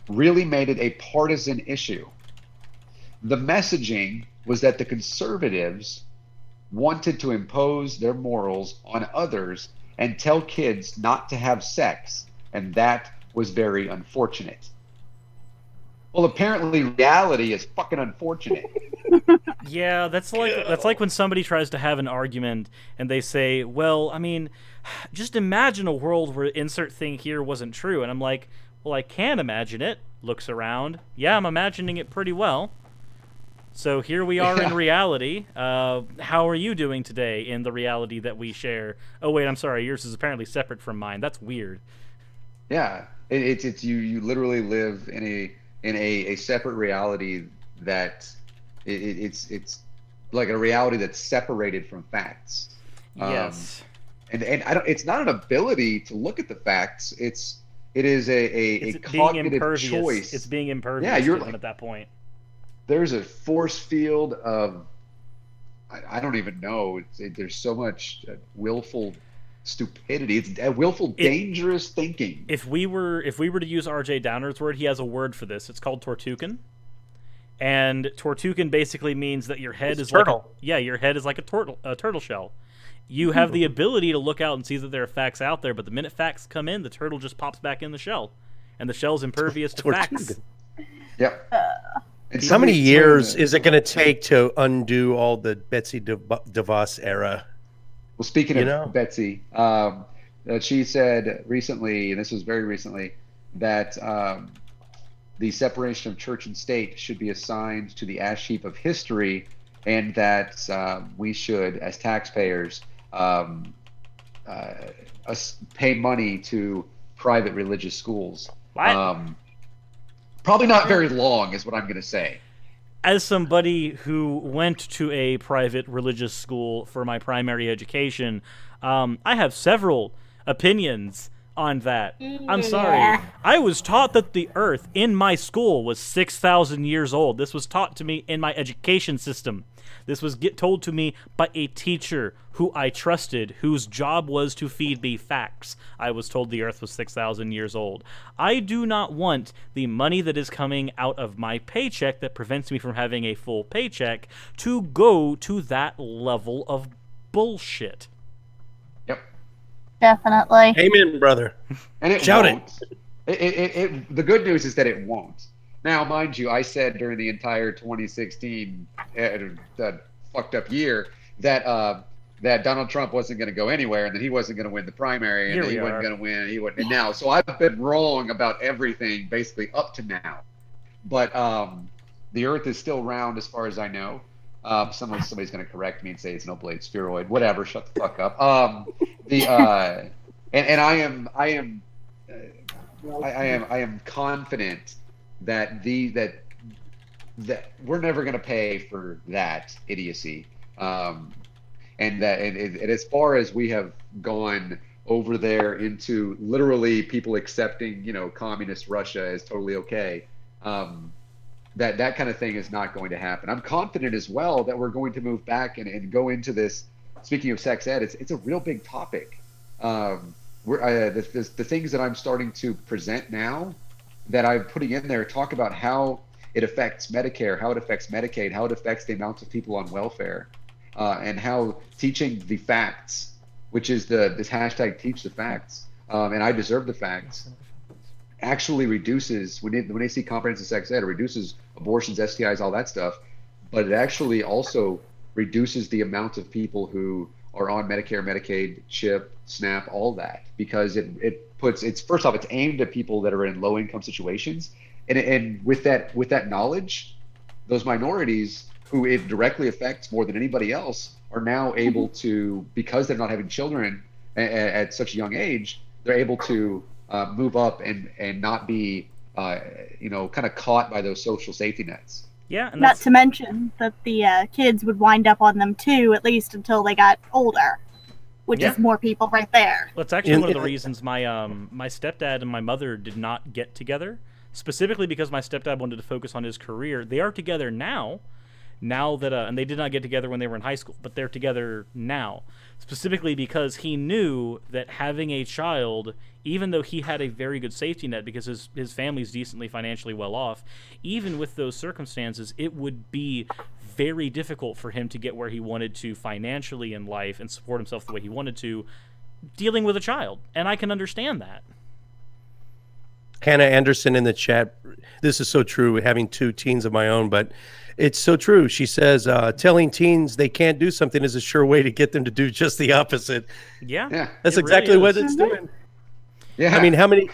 really made it a partisan issue. The messaging was that the conservatives wanted to impose their morals on others and tell kids not to have sex, and that was very unfortunate." Well, apparently reality is fucking unfortunate. Yeah, that's like when somebody tries to have an argument and they say, well, I mean, just imagine a world where insert thing here wasn't true. And I'm like, well, I can imagine it. Looks around. Yeah, I'm imagining it pretty well. So here we are in reality. How are you doing today in the reality that we share? Oh, wait, I'm sorry. Yours is apparently separate from mine. That's weird. Yeah, it's you literally live in a separate reality that it's like a reality that's separated from facts. Yes. And it's not an ability to look at the facts. It is a cognitive choice. It's being impervious. Yeah, you're at that point. There's a force field of I don't even know. There's so much willful stupidity. It's willful, dangerous thinking. If we were to use R.J. Downer's word, he has a word for this. It's called Tortugan. And Tortugan basically means that your head is turtle. your head is like a turtle shell. You have the ability to look out and see that there are facts out there, but the minute facts come in, the turtle just pops back in the shell, and the shell's impervious to facts. Yep. How many years is it going to take to undo all the Betsy DeVos era? Well, speaking of Betsy, she said recently, and this was very recently, that the separation of church and state should be assigned to the ash heap of history, and that we should, as taxpayers, pay money to private religious schools. Probably not very long, is what I'm going to say. As somebody who went to a private religious school for my primary education, I have several opinions on that. I'm sorry. I was taught that the earth in my school was 6,000 years old. This was taught to me in my education system. This was told to me by a teacher who I trusted, whose job was to feed me facts. I was told the earth was 6,000 years old. I do not want the money that is coming out of my paycheck that prevents me from having a full paycheck to go to that level of bullshit. Yep. Definitely. Amen, brother. And it Shout won't. The good news is that it won't. Now, mind you, I said during the entire 2016 fucked up year that Donald Trump wasn't going to go anywhere, and that he wasn't going to win the primary, and that he wasn't going to win. He wouldn't. And now, so I've been wrong about everything basically up to now. But the Earth is still round, as far as I know. Somebody's going to correct me and say it's an oblate spheroid. Whatever. Shut the fuck up. And I am confident that that we're never going to pay for that idiocy, and as far as we have gone over there into literally people accepting communist Russia as totally okay, that kind of thing is not going to happen. I'm confident as well that we're going to move back and go into this. Speaking of sex ed, it's a real big topic. The things that I'm starting to present now that I'm putting in there talk about how it affects Medicare, how it affects Medicaid, how it affects the amount of people on welfare, and how teaching the facts, which is this hashtag teach the facts, and I deserve the facts, actually reduces, when they see comprehensive sex ed, it reduces abortions, STIs, all that stuff, but it actually also reduces the amount of people who are on Medicare, Medicaid, CHIP, SNAP, all that, because it's first off, it's aimed at people that are in low income situations, and with that knowledge, those minorities who it directly affects more than anybody else are now able to, because they're not having children at such a young age, they're able to move up and not be kind of caught by those social safety nets. Yeah, and not to mention that the kids would wind up on them too, at least until they got older, which is more people right there. Well, it's actually one of the reasons my stepdad and my mother did not get together, specifically because my stepdad wanted to focus on his career. They are together now that and they did not get together when they were in high school, but they're together now, specifically because he knew that having a child, even though he had a very good safety net because his family's decently financially well off, even with those circumstances, it would be very difficult for him to get where he wanted to financially in life and support himself the way he wanted to, dealing with a child. And I can understand that. Hannah Anderson in the chat, this is so true, having two teens of my own, but it's so true. She says, telling teens they can't do something is a sure way to get them to do just the opposite. Yeah. That's exactly what it's doing. Yeah. I mean, how many,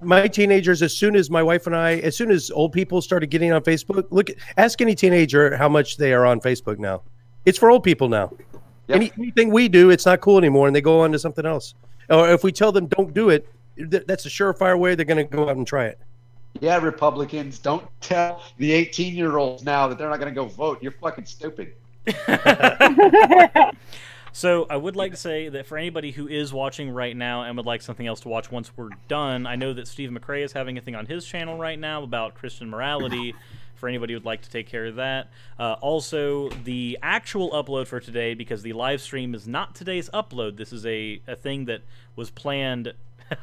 my teenagers, as soon as my wife and I, as soon as old people started getting on Facebook, ask any teenager how much they are on Facebook now. It's for old people now. Yep. Anything we do, it's not cool anymore, and they go on to something else. Or if we tell them don't do it, that's a surefire way they're going to go out and try it. Yeah, Republicans, don't tell the 18-year-olds now that they're not going to go vote. You're fucking stupid. So I would like to say that for anybody who is watching right now and would like something else to watch once we're done, I know that Steve McRae is having a thing on his channel right now about Christian morality, for anybody who would like to take care of that. Also, the actual upload for today, because the live stream is not today's upload. This is a thing that was planned.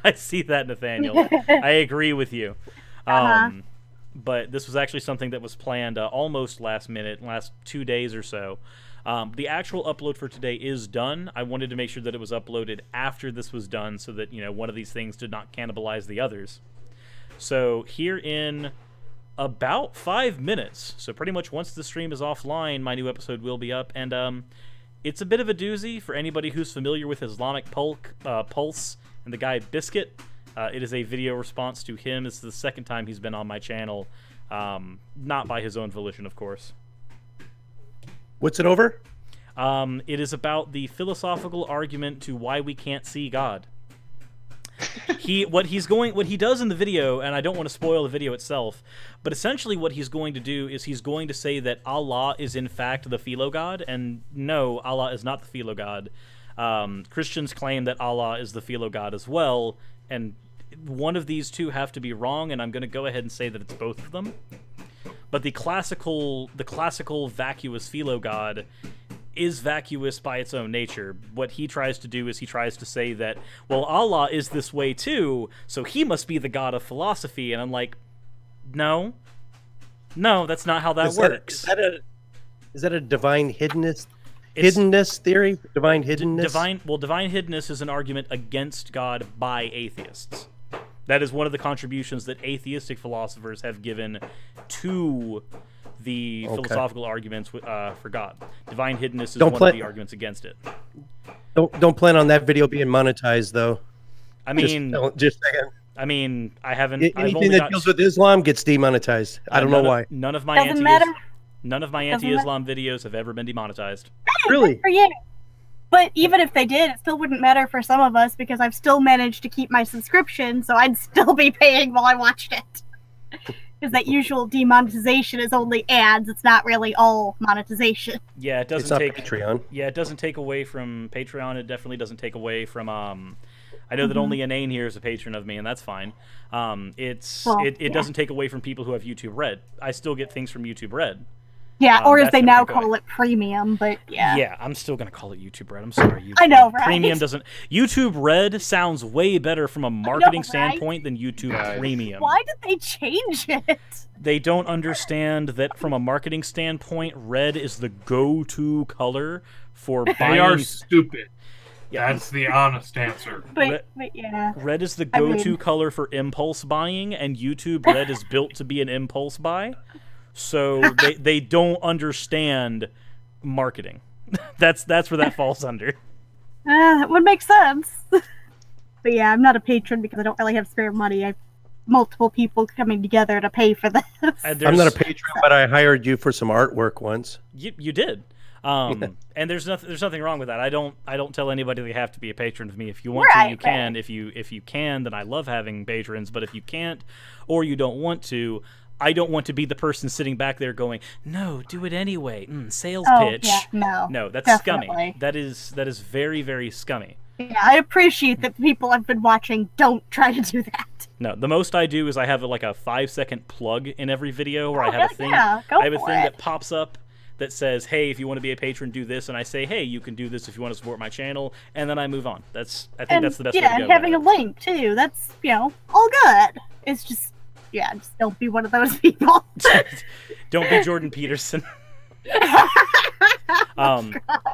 I see that, Nathaniel. I agree with you. but this was actually something that was planned almost last minute, last 2 days or so. The actual upload for today is done. I wanted to make sure that it was uploaded after this was done so that, one of these things did not cannibalize the others. So here in about 5 minutes, so pretty much once the stream is offline, my new episode will be up, and it's a bit of a doozy for anybody who's familiar with Islamic Pulse and the guy Biscuit. It is a video response to him. It's the second time he's been on my channel, not by his own volition, of course. What's it over? It is about the philosophical argument to why we can't see God. What he does in the video, and I don't want to spoil the video itself, but essentially what he's going to do is he's going to say that Allah is in fact the philo God, and no, Allah is not the philo God. Christians claim that Allah is the philo God as well, and one of these two have to be wrong, and I'm going to go ahead and say that it's both of them. But the classical vacuous philo God is vacuous by its own nature. What he tries to do is he tries to say that, well, Allah is this way too, so he must be the God of philosophy. And I'm like, no, that's not how that works. Is that a divine hiddenness theory? Divine hiddenness? Divine hiddenness is an argument against God by atheists. That is one of the contributions that atheistic philosophers have given to the philosophical arguments for God. Divine hiddenness is one of the arguments against it. Don't plan on that video being monetized, though. I mean, just saying. I mean, I haven't. Anything that deals with Islam gets demonetized. I don't know why. None of my anti-Islam videos have ever been demonetized. Really? For you. But even if they did, it still wouldn't matter for some of us because I've still managed to keep my subscription, so I'd still be paying while I watched it. Because that usual demonetization is only ads; it's not really all monetization. Yeah, it doesn't take Patreon. Yeah, it doesn't take away from Patreon. It definitely doesn't take away from. I know that only Inane here is a patron of me, and that's fine. It doesn't take away from people who have YouTube Red. I still get things from YouTube Red. Yeah, or as they now call it, premium, but yeah. Yeah, I'm still going to call it YouTube Red. I'm sorry. I know, right? Premium doesn't... YouTube Red sounds way better from a marketing standpoint than YouTube Premium. Why did they change it? They don't understand that from a marketing standpoint, red is the go-to color for buying... They are stupid. Yeah, that's the honest answer. But yeah. Red is the go-to color for impulse buying, and YouTube Red is built to be an impulse buy. So they don't understand marketing. That's where that falls under. That would make sense. But yeah, I'm not a patron because I don't really have spare money. I have multiple people coming together to pay for this. I'm not a patron, but I hired you for some artwork once. You did. And there's nothing wrong with that. I don't tell anybody they have to be a patron of me. If you want to, you can. If you can, then I love having patrons. But if you can't, or you don't want to, I don't want to be the person sitting back there going, "No, do it anyway." Sales pitch. Yeah, no, that's definitely. scummy. That is very, very scummy. Yeah, I appreciate that the people I've been watching don't try to do that. No, the most I do is I have like a 5-second plug in every video where I have a thing. I have a thing that pops up that says, "Hey, if you want to be a patron, do this," and I say, "Hey, you can do this if you want to support my channel," and then I move on. I think that's the best way to go. Yeah, and having a link too. That's all good. It's just. Yeah, just don't be one of those people. Don't be Jordan Peterson.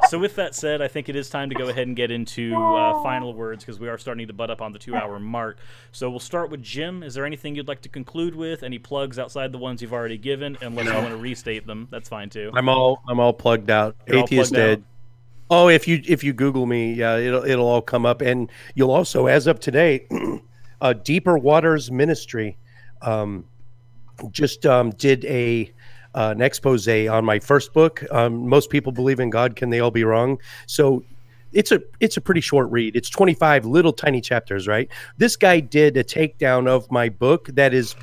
So with that said, I think it is time to go ahead and get into final words because we are starting to butt up on the 2-hour mark. So we'll start with Jim. Is there anything you'd like to conclude with? Any plugs outside the ones you've already given? Unless you want to restate them, that's fine too. I'm all plugged out. Atheist dead. Oh, if you Google me, yeah, it'll all come up, and you'll also, as of today, Deeper Waters Ministry. Just did an expose on my first book. Most people believe in God. Can they all be wrong? So it's a pretty short read. It's 25 little tiny chapters, right? This guy did a takedown of my book that is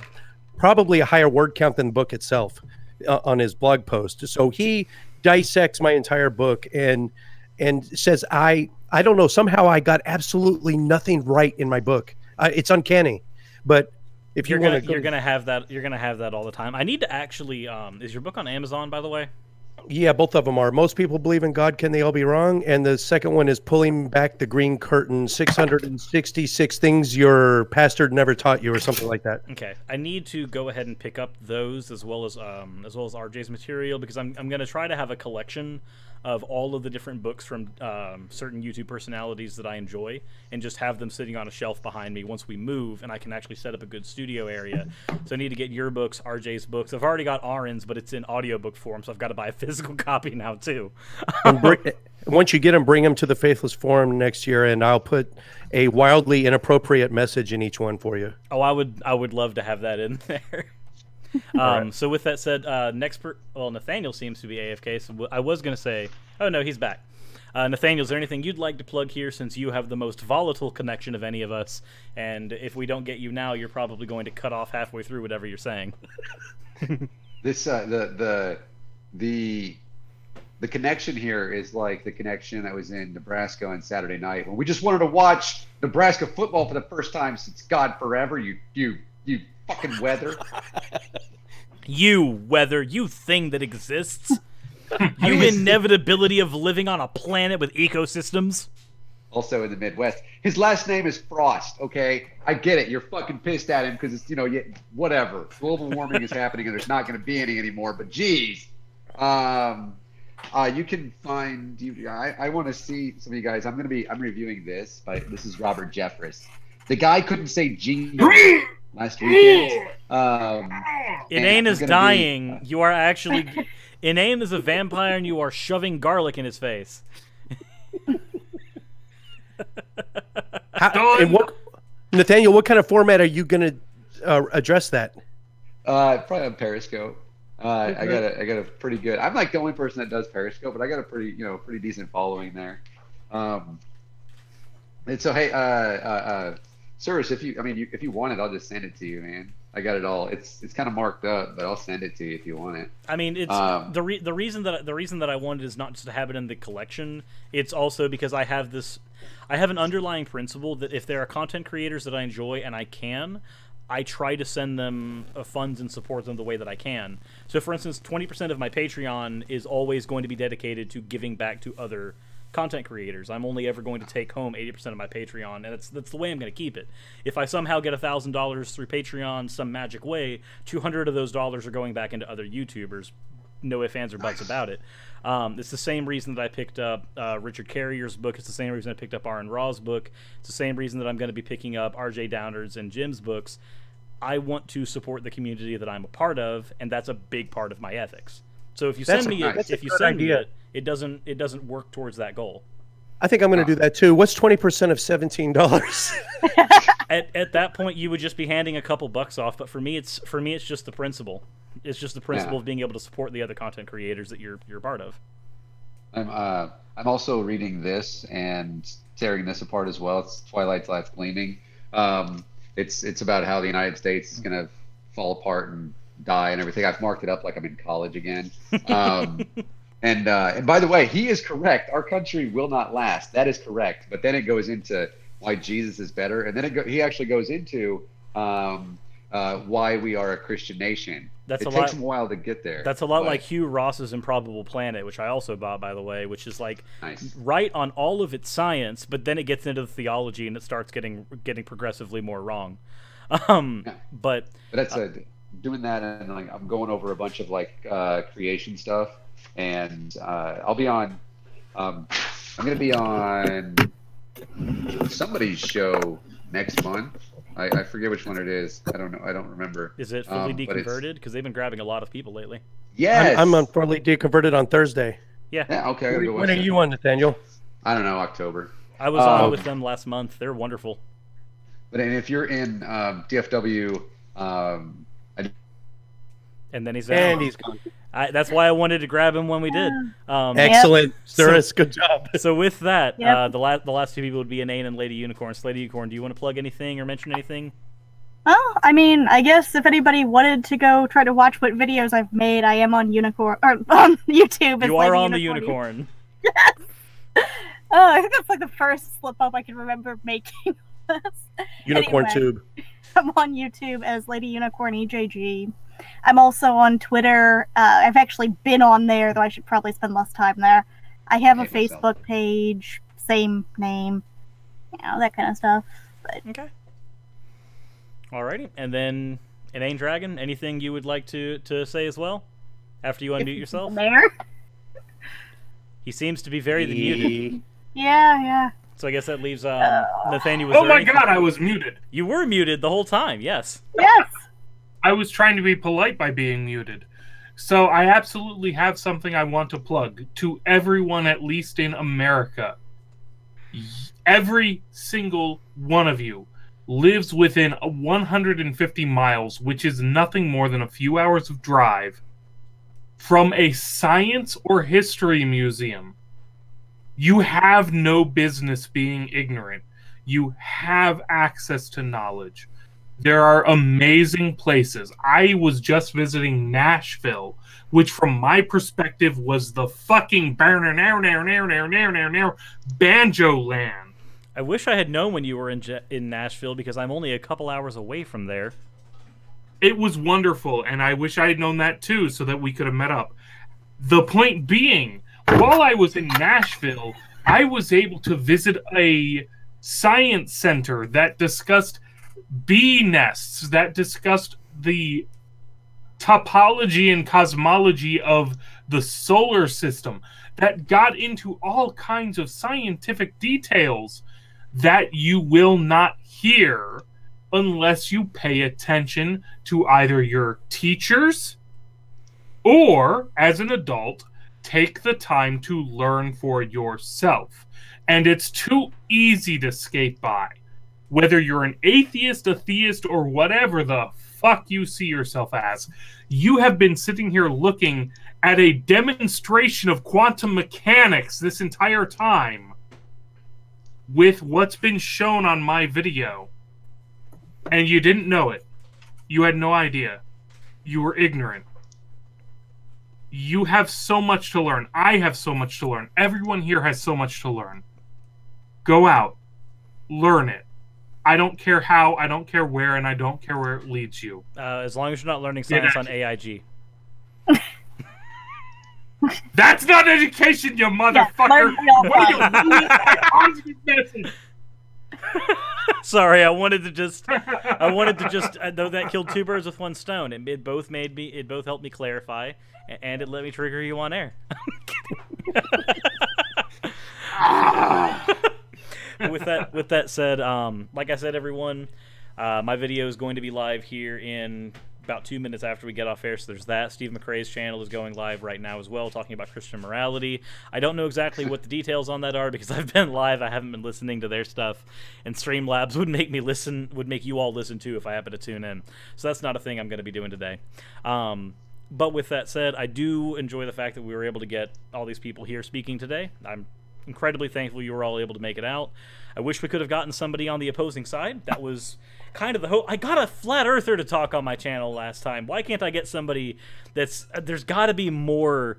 probably a higher word count than the book itself on his blog post. So he dissects my entire book and says, I don't know, somehow I got absolutely nothing right in my book. It's uncanny, but if you're gonna have that all the time. I need to actually. Is your book on Amazon, by the way? Yeah, both of them are. Most people believe in God. Can they all be wrong? And the second one is pulling back the green curtain, 666 things your pastor never taught you or something like that. Okay. I need to go ahead and pick up those as well as RJ's material, because I'm going to try to have a collection of all of the different books from certain YouTube personalities that I enjoy, and just have them sitting on a shelf behind me once we move, and I can actually set up a good studio area. So I need to get your books, RJ's books. I've already got Aaron's, but it's in audiobook form, so I've got to buy a physical copy now too. Once you get them, bring them to the Faithless Forum next year, and I'll put a wildly inappropriate message in each one for you. Oh, I would love to have that in there. Right. So with that said, Nathaniel seems to be AFK, so I was going to say, oh no, he's back. Nathaniel, is there anything you'd like to plug here, since you have the most volatile connection of any of us, and if we don't get you now, you're probably going to cut off halfway through whatever you're saying. This the connection here is like the connection that was in Nebraska on Saturday night when we just wanted to watch Nebraska football for the first time since God forever. You fucking weather. You weather, you thing that exists. You inevitability of living on a planet with ecosystems. Also in the Midwest. His last name is Frost, okay? I get it. You're fucking pissed at him because it's, whatever. Global warming is happening and there's not going to be any anymore, but geez. You can find, I want to see some of you guys. I'm reviewing this, but this is Robert Jeffress. The guy couldn't say jingle last weekend. Inane is dying. You are actually... Inane is a vampire and you are shoving garlic in his face. Nathaniel, what kind of format are you going to address that? Probably on Periscope. I got a pretty good. I'm like the only person that does Periscope, but I got a pretty decent following there. And so hey, Cyrus, if you want it, I'll just send it to you, man. I got it all. It's kind of marked up, but I'll send it to you if you want it. I mean, it's the reason that I wanted is not just to have it in the collection. It's also because I have an underlying principle that if there are content creators that I enjoy and I try to send them funds and support them the way that I can. So, for instance, 20% of my Patreon is always going to be dedicated to giving back to other content creators. I'm only ever going to take home 80% of my Patreon, and that's the way I'm going to keep it. If I somehow get $1,000 through Patreon some magic way, 200 of those dollars are going back into other YouTubers. No ifs, ands, or buts about it. It's the same reason that I picked up Richard Carrier's book. It's the same reason I picked up Aaron Raw's book. It's the same reason that I'm going to be picking up RJ Downard's and Jim's books. I want to support the community that I'm a part of, and that's a big part of my ethics. So if you send me it, it doesn't work towards that goal. I think I'm going to do that too. What's 20% of $17? At that point, you would just be handing a couple bucks off. But for me, it's just the principle. It's just the principle of being able to support the other content creators that you're a part of. I'm also reading this and tearing this apart as well. It's Twilight's Last Gleaming. It's about how the United States is going to fall apart and die and everything. I've marked it up like I'm in college again. And by the way, he is correct. Our country will not last. That is correct. But then it goes into why Jesus is better, and then he actually goes into why we are a Christian nation. It takes him a while to get there. That's a lot like Hugh Ross's Improbable Planet, which I also bought, by the way, which is like right on all of its science, but then it gets into the theology and it starts getting progressively more wrong. But that's doing that, and like I'm going over a bunch of like creation stuff, and I'll be on. I'm going to be on somebody's show next month. I forget which one it is. I don't know. I don't remember. Is it Fully Deconverted? Because they've been grabbing a lot of people lately. Yes. I'm on Fully Deconverted on Thursday. Yeah. Okay. I gotta go when are you on, Nathaniel? I don't know. October. I was on with them last month. They're wonderful. But if you're in DFW, and then he's gone. That's why I wanted to grab him when we did. Excellent, Cyrus. Good job. So with that, the last two people would be Inane and Lady Unicorn. So Lady Unicorn, do you want to plug anything or mention anything? Well, I mean, I guess if anybody wanted to go try to watch what videos I've made, I am on Unicorn or on YouTube. You are on the Unicorn. Yes. I think that's like the first slip up I can remember making. Unicorn anyway, Tube. I'm on YouTube as Lady Unicorn EJG. I'm also on Twitter. I've actually been on there, though I should probably spend less time there. I have a Facebook page, same name, that kind of stuff. But... Okay. Alrighty. And then, Inane Dragon, anything you would like to say as well? After you unmute yourself? There? He seems to be very muted. Yeah. So I guess that leaves Nathaniel. Oh my god, I was muted. You were muted the whole time, yes. Yes! I was trying to be polite by being muted. So I absolutely have something I want to plug to everyone, at least in America. Every single one of you lives within 150 miles, which is nothing more than a few hours of drive, from a science or history museum. You have no business being ignorant. You have access to knowledge. There are amazing places. I was just visiting Nashville, which from my perspective was the fucking banjo land. I wish I had known when you were in Nashville, because I'm only a couple hours away from there. It was wonderful, and I wish I had known that too, so that we could have met up. The point being, while I was in Nashville, I was able to visit a science center that discussed bee nests, that discussed the topology and cosmology of the solar system, that got into all kinds of scientific details that you will not hear unless you pay attention to either your teachers or, as an adult, take the time to learn for yourself. And it's too easy to skate by. Whether you're an atheist, a theist, or whatever the fuck you see yourself as, you have been sitting here looking at a demonstration of quantum mechanics this entire time with what's been shown on my video. And you didn't know it. You had no idea. You were ignorant. You have so much to learn. I have so much to learn. Everyone here has so much to learn. Go out. Learn it. I don't care how, I don't care where, and I don't care where it leads you. As long as you're not learning science on AIG. That's not education, you motherfucker! Sorry, I wanted to just though that killed two birds with one stone. It both helped me clarify, and it let me trigger you on air. With that said, like I said, everyone, my video is going to be live here in about 2 minutes after we get off air, so there's that. Steve McRae's channel is going live right now as well, talking about Christian morality. I don't know exactly what the details on that are, because I've been live, I haven't been listening to their stuff, and Streamlabs would make you all listen too if I happen to tune in. So that's not a thing I'm going to be doing today. But with that said, I do enjoy the fact that we were able to get all these people here speaking today. I'm incredibly thankful you were all able to make it out. I wish we could have gotten somebody on the opposing side. That was kind of the hope. I got a flat earther to talk on my channel last time. Why can't I get somebody that's... there's got to be more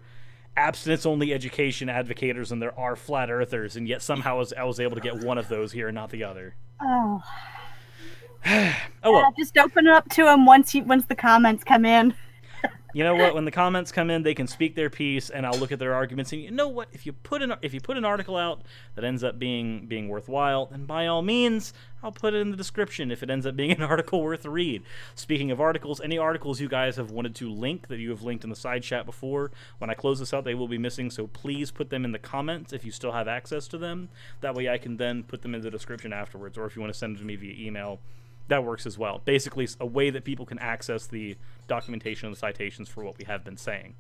abstinence-only education advocators than there are flat earthers, and yet somehow I was able to get one of those here and not the other. Oh. Oh well. Just open it up to them once the comments come in. You know what? When the comments come in, they can speak their piece, and I'll look at their arguments. And you know what? If you put an article out that ends up being worthwhile, then by all means, I'll put it in the description. If it ends up being an article worth a read. Speaking of articles, any articles you guys have wanted to link that you have linked in the side chat before, when I close this out, they will be missing. So please put them in the comments if you still have access to them. That way, I can then put them in the description afterwards. Or if you want to send them to me via email, that works as well. Basically, a way that people can access the documentation and the citations for what we have been saying.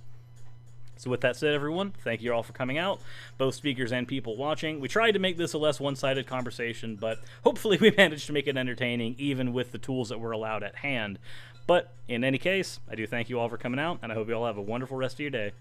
So with that said, everyone, thank you all for coming out, both speakers and people watching. We tried to make this a less one-sided conversation, but hopefully we managed to make it entertaining, even with the tools that were allowed at hand. But in any case, I do thank you all for coming out, and I hope you all have a wonderful rest of your day.